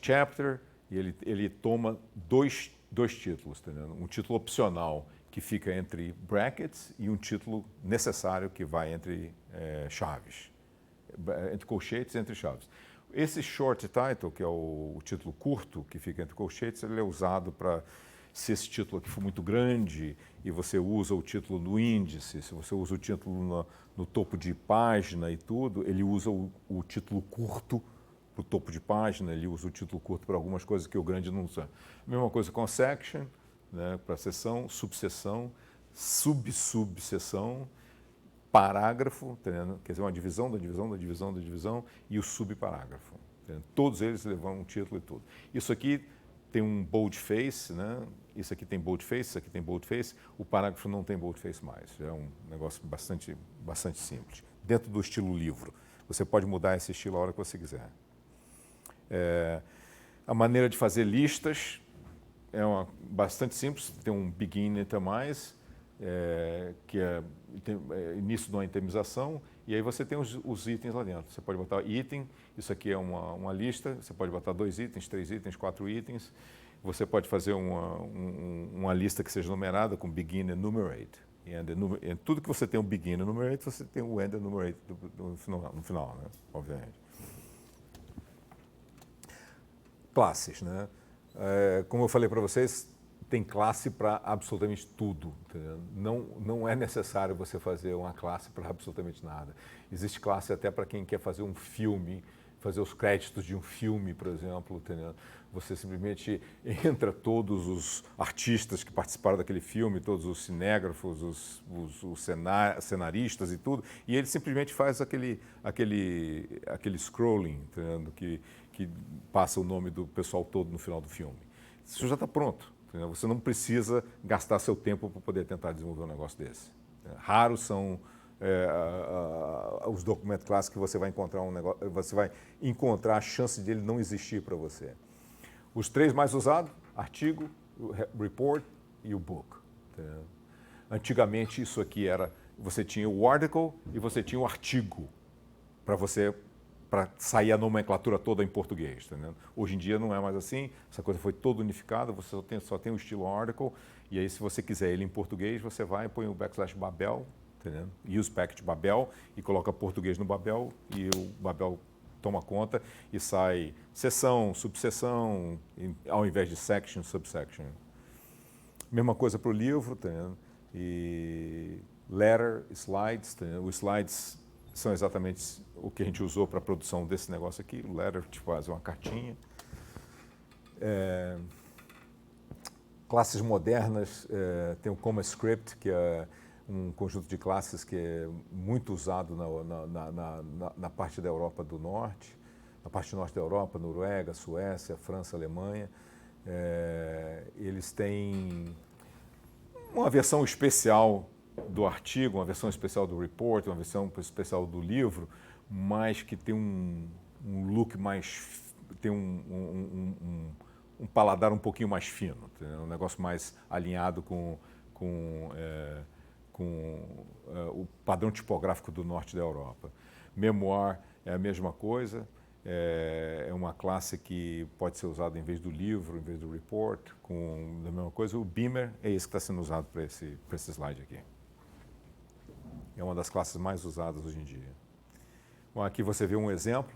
[SPEAKER 1] /chapter e ele toma dois títulos, entendeu? Um título opcional que fica entre brackets e um título necessário que vai entre chaves. Entre colchetes e entre chaves. Esse short title, que é o título curto, que fica entre colchetes, ele é usado para, se esse título aqui for muito grande e você usa o título no índice, se você usa o título no topo de página e tudo, ele usa o título curto o topo de página, ele usa o título curto para algumas coisas que o grande não usa. Mesma coisa com a section, né, para seção, subseção, subseção, parágrafo, entendeu? Quer dizer, uma divisão da divisão da divisão da divisão e o subparágrafo. Entendeu? Todos eles levam um título e tudo. Isso aqui tem um boldface, né? Isso aqui tem boldface, isso aqui tem boldface. O parágrafo não tem boldface mais. É um negócio bastante simples. Dentro do estilo livro. Você pode mudar esse estilo a hora que você quiser. A maneira de fazer listas é bastante simples. Tem um begin e mais, que é início de uma itemização, e aí você tem os itens lá dentro. Você pode botar item, isso aqui é uma lista, você pode botar 2 itens, 3 itens, 4 itens. Você pode fazer uma lista que seja numerada com begin enumerate. E tudo que você tem um begin enumerate, você tem o end enumerate no final, né? Obviamente. Classes, né? Como eu falei para vocês, tem classe para absolutamente tudo. Entendeu? Não é necessário você fazer uma classe para absolutamente nada. Existe classe até para quem quer fazer um filme, fazer os créditos de um filme, por exemplo. Entendeu? Você simplesmente entra todos os artistas que participaram daquele filme, todos os cinégrafos, os cenaristas e tudo, e ele simplesmente faz aquele scrolling, entendeu? Que passa o nome do pessoal todo no final do filme. Isso já está pronto. Entendeu? Você não precisa gastar seu tempo para poder tentar desenvolver um negócio desse. Raros são os document classes que você vai encontrar você vai encontrar a chance dele não existir para você. Os 3 mais usados: artigo, report e o book. Entendeu? Antigamente isso aqui você tinha o article e você tinha o artigo para sair a nomenclatura toda em português. Entendeu? Hoje em dia não é mais assim, essa coisa foi toda unificada, você só tem o estilo article, e aí se você quiser ele em português, você vai e põe o /Babel, entendeu? Use package Babel, e coloca português no Babel, e o Babel toma conta e sai seção, subseção, ao invés de section, subsection. Mesma coisa para o livro, entendeu? E letter, slides, entendeu? Os slides são exatamente o que a gente usou para a produção desse negócio aqui. O letter te faz uma cartinha. Classes modernas, tem o ComaScript, que é um conjunto de classes que é muito usado na parte da Europa do Norte, na parte norte da Europa, Noruega, Suécia, França, Alemanha. Eles têm uma versão especial do artigo, uma versão especial do report, uma versão especial do livro, mas que tem um look mais, tem um paladar um pouquinho mais fino, um negócio mais alinhado com o padrão tipográfico do norte da Europa. Memoir é a mesma coisa, é uma classe que pode ser usada em vez do livro, em vez do report, da mesma coisa. O Beamer é esse que está sendo usado para esse slide aqui. É uma das classes mais usadas hoje em dia. Bom, aqui você vê um exemplo,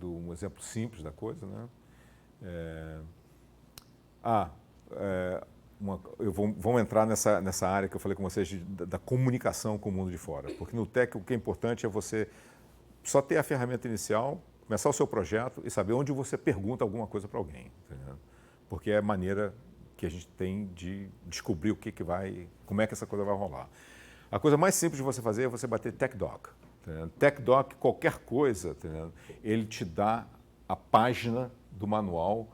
[SPEAKER 1] um exemplo simples da coisa, né? Vamos entrar nessa área que eu falei com vocês da comunicação com o mundo de fora. Porque no Tech o que é importante é você só ter a ferramenta inicial, começar o seu projeto e saber onde você pergunta alguma coisa para alguém. Entendeu? Porque é a maneira que a gente tem de descobrir como é que essa coisa vai rolar. A coisa mais simples de você fazer é você bater TechDoc. Entendeu? TechDoc, qualquer coisa, entendeu? Ele te dá a página do manual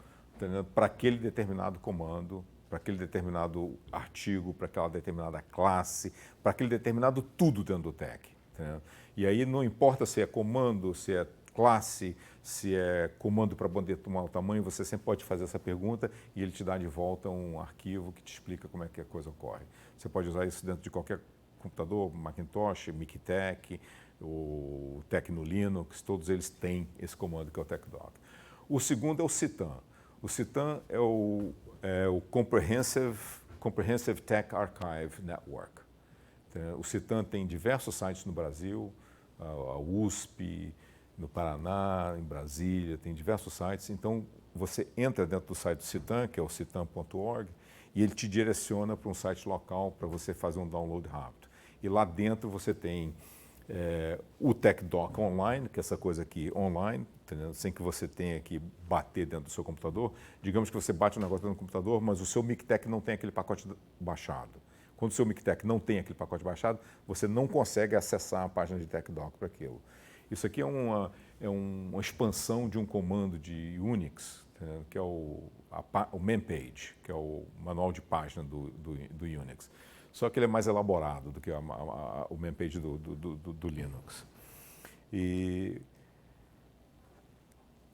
[SPEAKER 1] para aquele determinado comando, para aquele determinado artigo, para aquela determinada classe, para aquele determinado tudo dentro do Tech. Entendeu? E aí não importa se é comando, se é classe, se é comando para poder tomar o tamanho, você sempre pode fazer essa pergunta e ele te dá de volta um arquivo que te explica como é que a coisa ocorre. Você pode usar isso dentro de qualquer computador, Macintosh, MicTech, o Tech no Linux, todos eles têm esse comando que é o TechDoc. O segundo é o CITAM. O CITAM é o Comprehensive Tech Archive Network. O CITAM tem diversos sites no Brasil, a USP, no Paraná, em Brasília, tem diversos sites. Então, você entra dentro do site do CITAM, que é o citam.org, e ele te direciona para um site local para você fazer um download rápido. E lá dentro você tem o Tech Doc online, que é essa coisa aqui online, entendeu? Sem que você tenha que bater dentro do seu computador. Digamos que você bate um negócio dentro do computador, mas o seu MikTek não tem aquele pacote baixado. Quando o seu MikTek não tem aquele pacote baixado, você não consegue acessar a página de TechDoc para aquilo. Isso aqui é uma expansão de um comando de Unix, entendeu? Que é o manpage, que é o manual de página do Unix. Só que ele é mais elaborado do que o manpage do Linux. E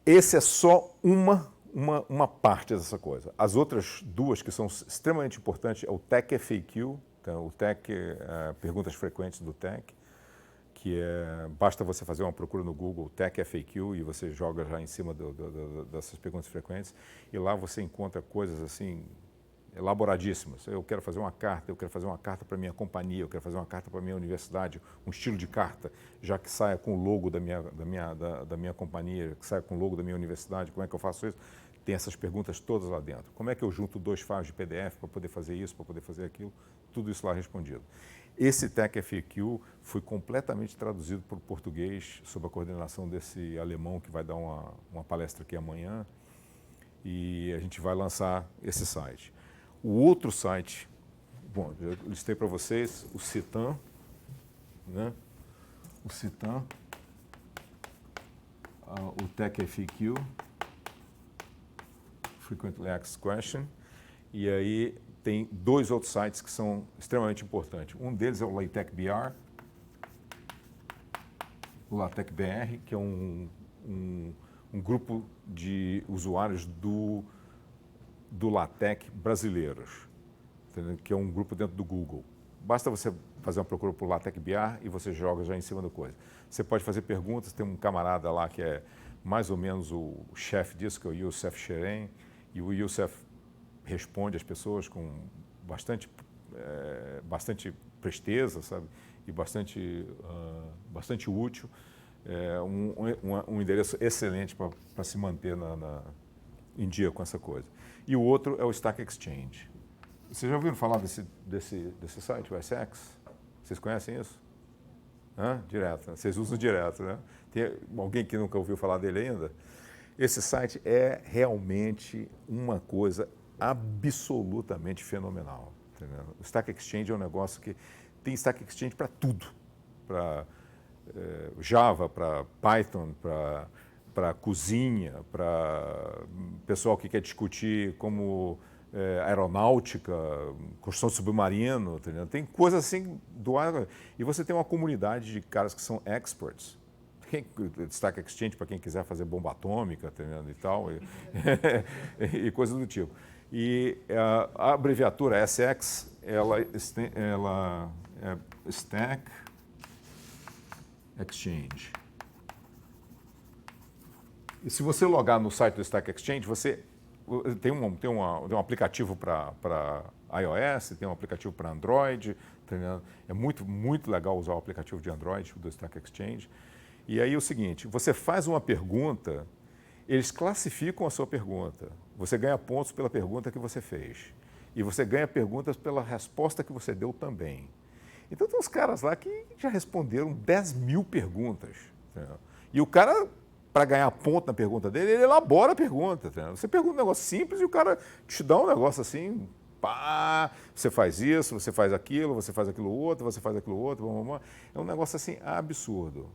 [SPEAKER 1] esse é só uma parte dessa coisa. As outras duas que são extremamente importantes é o Tech FAQ, então, o Tech, perguntas frequentes do Tech, que basta você fazer uma procura no Google, Tech FAQ, e você joga já em cima dessas perguntas frequentes, e lá você encontra coisas assim elaboradíssimas. Eu quero fazer uma carta para minha companhia, eu quero fazer uma carta para minha universidade, um estilo de carta, já que saia com o logo da minha companhia, que saia com o logo da minha universidade, como é que eu faço isso? Tem essas perguntas todas lá dentro. Como é que eu junto 2 files de PDF para poder fazer isso, para poder fazer aquilo? Tudo isso lá respondido. Esse Tech FAQ foi completamente traduzido para o português sob a coordenação desse alemão que vai dar uma palestra aqui amanhã, e a gente vai lançar esse site. O outro site, bom, eu listei para vocês o Citan, né? O Citan, o Tech FAQ, Frequently Asked Question, e aí tem 2 outros sites que são extremamente importantes. Um deles é o LaTeX BR, o LaTeX BR, que é um grupo de usuários do LaTeX brasileiros, entendeu? Que é um grupo dentro do Google. Basta você fazer uma procura por LaTeX BR e você joga já em cima da coisa. Você pode fazer perguntas, tem um camarada lá que é mais ou menos o chefe disso, que é o Youssef Cheren, e o Youssef responde às pessoas com bastante presteza, sabe? E bastante útil. É um endereço excelente para se manter em dia com essa coisa. E o outro é o Stack Exchange. Vocês já ouviram falar desse site, o SX? Vocês conhecem isso? Direto, né? Vocês usam direto, né? Tem alguém que nunca ouviu falar dele ainda? Esse site é realmente uma coisa absolutamente fenomenal. Entendeu? O Stack Exchange é um negócio que tem Stack Exchange para tudo. Para Java, para Python, para cozinha, para pessoal que quer discutir como aeronáutica, construção de submarino, entendeu? Tem coisas assim do ar. E você tem uma comunidade de caras que são experts. Stack Exchange para quem quiser fazer bomba atômica, entendeu? E tal, e coisas do tipo. E a abreviatura SX, ela é Stack Exchange. E se você logar no site do Stack Exchange, você tem um aplicativo para iOS, tem um aplicativo para Android, entendeu? É muito, muito legal usar o aplicativo de Android do Stack Exchange. E aí é o seguinte, você faz uma pergunta, eles classificam a sua pergunta. Você ganha pontos pela pergunta que você fez. E você ganha perguntas pela resposta que você deu também. Então tem uns caras lá que já responderam 10 mil perguntas. Entendeu? E o cara, para ganhar ponto na pergunta dele, ele elabora a pergunta. Entendeu? Você pergunta um negócio simples e o cara te dá um negócio assim, pá, você faz isso, você faz aquilo outro, você faz aquilo outro, blá, blá, blá. É um negócio assim absurdo.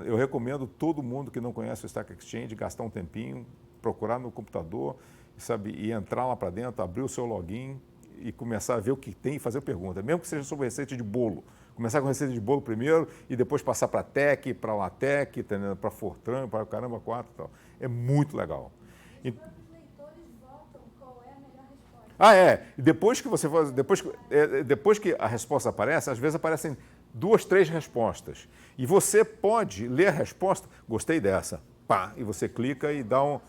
[SPEAKER 1] Eu recomendo todo mundo que não conhece o Stack Exchange gastar um tempinho, procurar no computador, sabe, e entrar lá para dentro, abrir o seu login e começar a ver o que tem e fazer pergunta, mesmo que seja sobre receita de bolo. Começar com receita de bolo primeiro e depois passar para Tech, para LaTeX, para Fortran, para o caramba 4 e tal. É muito legal. E
[SPEAKER 3] os leitores votam qual é a melhor resposta.
[SPEAKER 1] E depois que você faz, depois que a resposta aparece, às vezes aparecem 2, 3 respostas. E você pode ler a resposta, gostei dessa, pá, e você clica e dá um...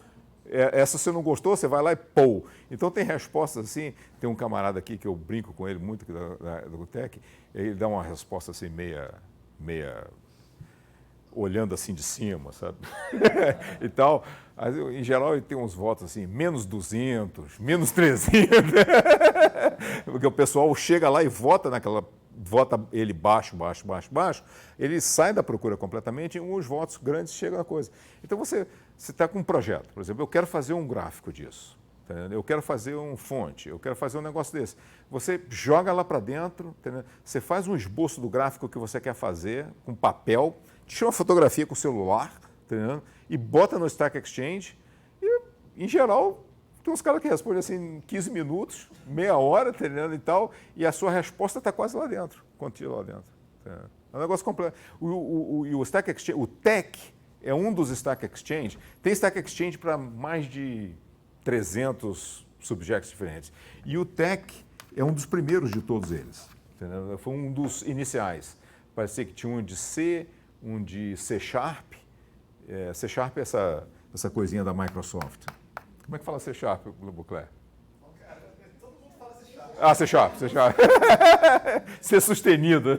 [SPEAKER 1] Essa você não gostou, você vai lá e pô. Então tem respostas assim, tem um camarada aqui que eu brinco com ele muito do Tech, ele dá uma resposta assim meia olhando assim de cima, sabe? E tal. Em geral ele tem uns votos assim, menos 200, menos 300, porque o pessoal chega lá e vota vota ele baixo, ele sai da procura completamente e os votos grandes chegam à coisa. Então você está com um projeto, por exemplo, eu quero fazer um gráfico disso, entendeu? Eu quero fazer um fonte, eu quero fazer um negócio desse. Você joga lá para dentro, entendeu? Você faz um esboço do gráfico que você quer fazer com papel, tira uma fotografia com o celular, entendeu? E bota no Stack Exchange e, em geral, tem uns caras que respondem assim em 15 minutos, meia hora, entendeu? E tal, e a sua resposta está quase lá dentro, contida lá dentro. Entendeu? É um negócio completo. O Stack Exchange, o Tech é um dos Stack Exchange. Tem Stack Exchange para mais de 300 subjects diferentes. E o Tech é um dos primeiros de todos eles. Entendeu? Foi um dos iniciais. Parecia que tinha um de C, um de C Sharp. C Sharp é essa coisinha da Microsoft. Como é que fala C Sharp, Bucler?
[SPEAKER 6] Todo mundo fala C Sharp.
[SPEAKER 1] Ah, C Sharp. Ser sustenido.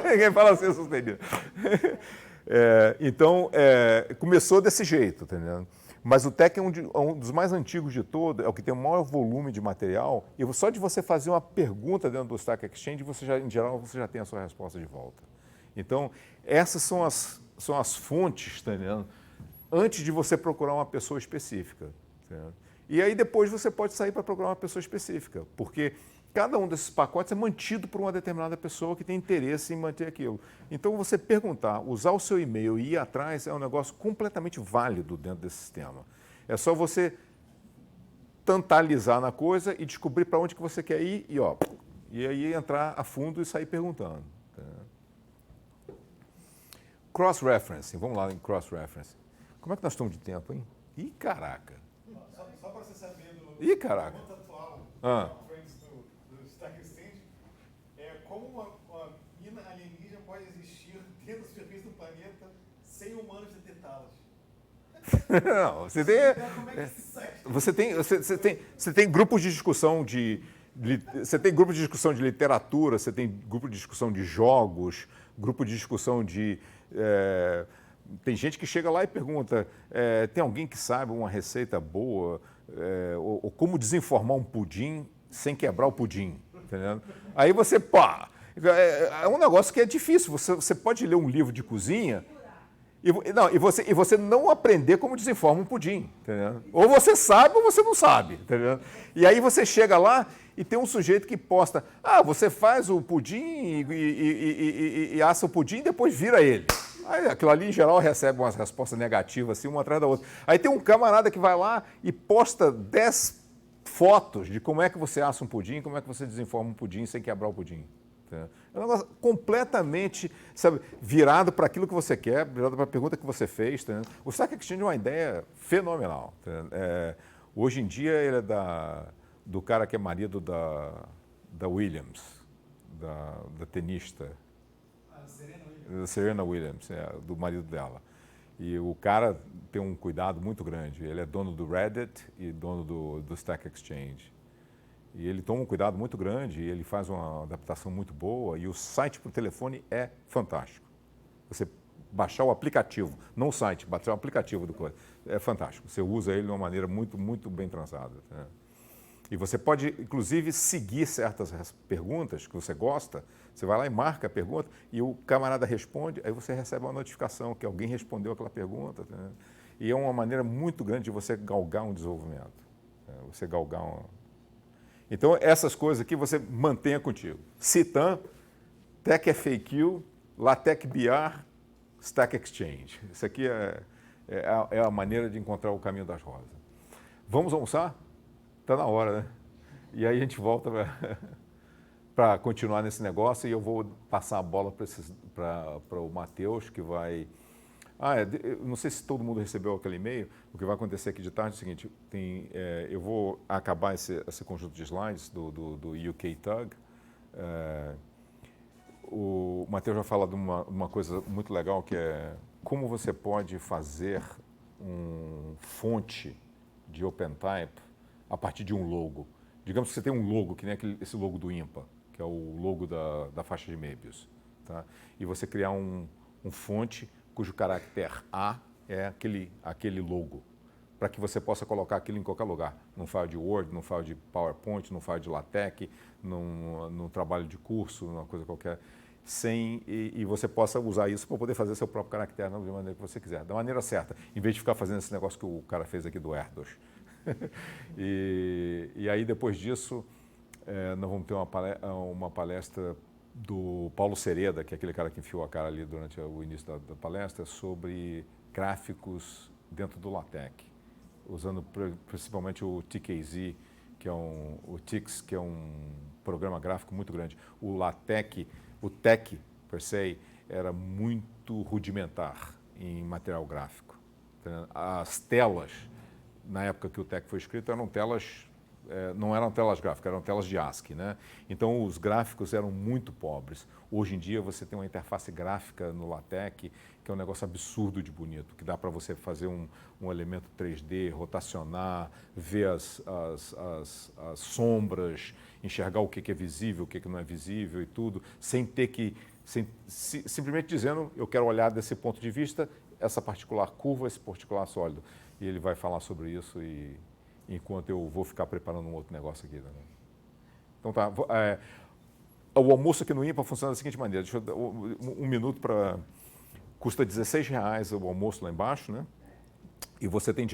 [SPEAKER 1] Ninguém fala ser sustenido. Então, começou desse jeito, entendeu? Mas o Tech é um dos mais antigos de todos, é o que tem o maior volume de material, e só de você fazer uma pergunta dentro do Stack Exchange, em geral, você já tem a sua resposta de volta. Então, essas são as fontes, tá entendendo? Antes de você procurar uma pessoa específica. Entendeu? E aí depois você pode sair para procurar uma pessoa específica, porque cada um desses pacotes é mantido por uma determinada pessoa que tem interesse em manter aquilo. Então você perguntar, usar o seu e-mail e ir atrás é um negócio completamente válido dentro desse sistema. É só você tantalizar na coisa e descobrir para onde que você quer ir e aí entrar a fundo e sair perguntando. Entendeu? Cross-referencing, vamos lá em cross-referencing. Como é que nós estamos de tempo, hein? Ih, caraca.
[SPEAKER 6] Só para você saber
[SPEAKER 1] Ih, caraca.
[SPEAKER 6] ponto atual do Stack Exchange, como uma mina alienígena pode existir dentro dos perfis do planeta sem humanos detectá-las.
[SPEAKER 1] Não, você tem grupos de discussão você tem grupo de discussão de literatura, você tem grupo de discussão de jogos, grupo de discussão de tem gente que chega lá e pergunta, tem alguém que sabe uma receita boa, ou como desenformar um pudim sem quebrar o pudim, entendeu? Aí você, é um negócio que é difícil, você pode ler um livro de cozinha e você não aprender como desenforma um pudim, entendeu? Ou você sabe ou você não sabe, entendeu? E aí você chega lá e tem um sujeito que posta, você faz o pudim e assa o pudim e depois vira ele. Aí aquilo ali, em geral, recebe umas respostas negativas, assim, uma atrás da outra. Aí tem um camarada que vai lá e posta 10 fotos de como é que você assa um pudim, como é que você desenforma um pudim sem quebrar o pudim. Entendeu? É um negócio completamente, sabe, virado para aquilo que você quer, virado para a pergunta que você fez. Entendeu? O Stack Exchange é uma ideia fenomenal. Hoje em dia, ele é do cara que é marido da Williams, da tenista. Serena Williams, do marido dela. E o cara tem um cuidado muito grande. Ele é dono do Reddit e dono do Stack Exchange. E ele toma um cuidado muito grande, e ele faz uma adaptação muito boa, e o site para o telefone é fantástico. Você baixar o aplicativo, não o site, baixar o aplicativo do coisa, é fantástico. Você usa ele de uma maneira muito, muito bem transada. Né? E você pode, inclusive, seguir certas perguntas que você gosta. Você vai lá e marca a pergunta e o camarada responde, aí você recebe uma notificação que alguém respondeu aquela pergunta. Né? E é uma maneira muito grande de você galgar um desenvolvimento. Né? Você galgar Então, essas coisas aqui você mantenha contigo. Citan, TechFAQ, LaTeX BR, Stack Exchange. Isso aqui é a maneira de encontrar o caminho das rosas. Vamos almoçar? Está na hora, né? E aí a gente volta para continuar nesse negócio e eu vou passar a bola para o Matheus, que vai... eu não sei se todo mundo recebeu aquele e-mail. O que vai acontecer aqui de tarde é o seguinte, eu vou acabar esse conjunto de slides do UK Tug. O Matheus vai falar de uma coisa muito legal, que é como você pode fazer um fonte de OpenType a partir de um logo. Digamos que você tem um logo, que nem esse logo do IMPA, que é o logo da faixa de Möbius. Tá? E você criar um fonte cujo caractere A é aquele logo. para que você possa colocar aquilo em qualquer lugar, num file de Word, num file de PowerPoint, num file de LaTeX, num trabalho de curso, numa coisa qualquer, e você possa usar isso para poder fazer seu próprio caractere da maneira que você quiser, da maneira certa, em vez de ficar fazendo esse negócio que o cara fez aqui do Erdos. E aí, depois disso, nós vamos ter uma palestra do Paulo Sereda, que é aquele cara que enfiou a cara ali durante o início da palestra, sobre gráficos dentro do LaTeX, usando principalmente o TKZ, que é o TIX, que é um programa gráfico muito grande. O LaTeX, o TeX, per se, era muito rudimentar em material gráfico. As telas, na época que o TeX foi escrito, eram telas, não eram telas gráficas, eram telas de ASCII, né? Então, os gráficos eram muito pobres. Hoje em dia, você tem uma interface gráfica no LaTeX, que é um negócio absurdo de bonito, que dá para você fazer um elemento 3D, rotacionar, ver as sombras, enxergar o que é visível, o que não é visível e tudo, sem ter que, simplesmente dizendo, eu quero olhar desse ponto de vista, essa particular curva, esse particular sólido. E ele vai falar sobre isso enquanto eu vou ficar preparando um outro negócio aqui também. Então tá, o almoço aqui no IMPA funciona da seguinte maneira, deixa eu dar um minuto para... Custa R$16 o almoço lá embaixo, né? E você tem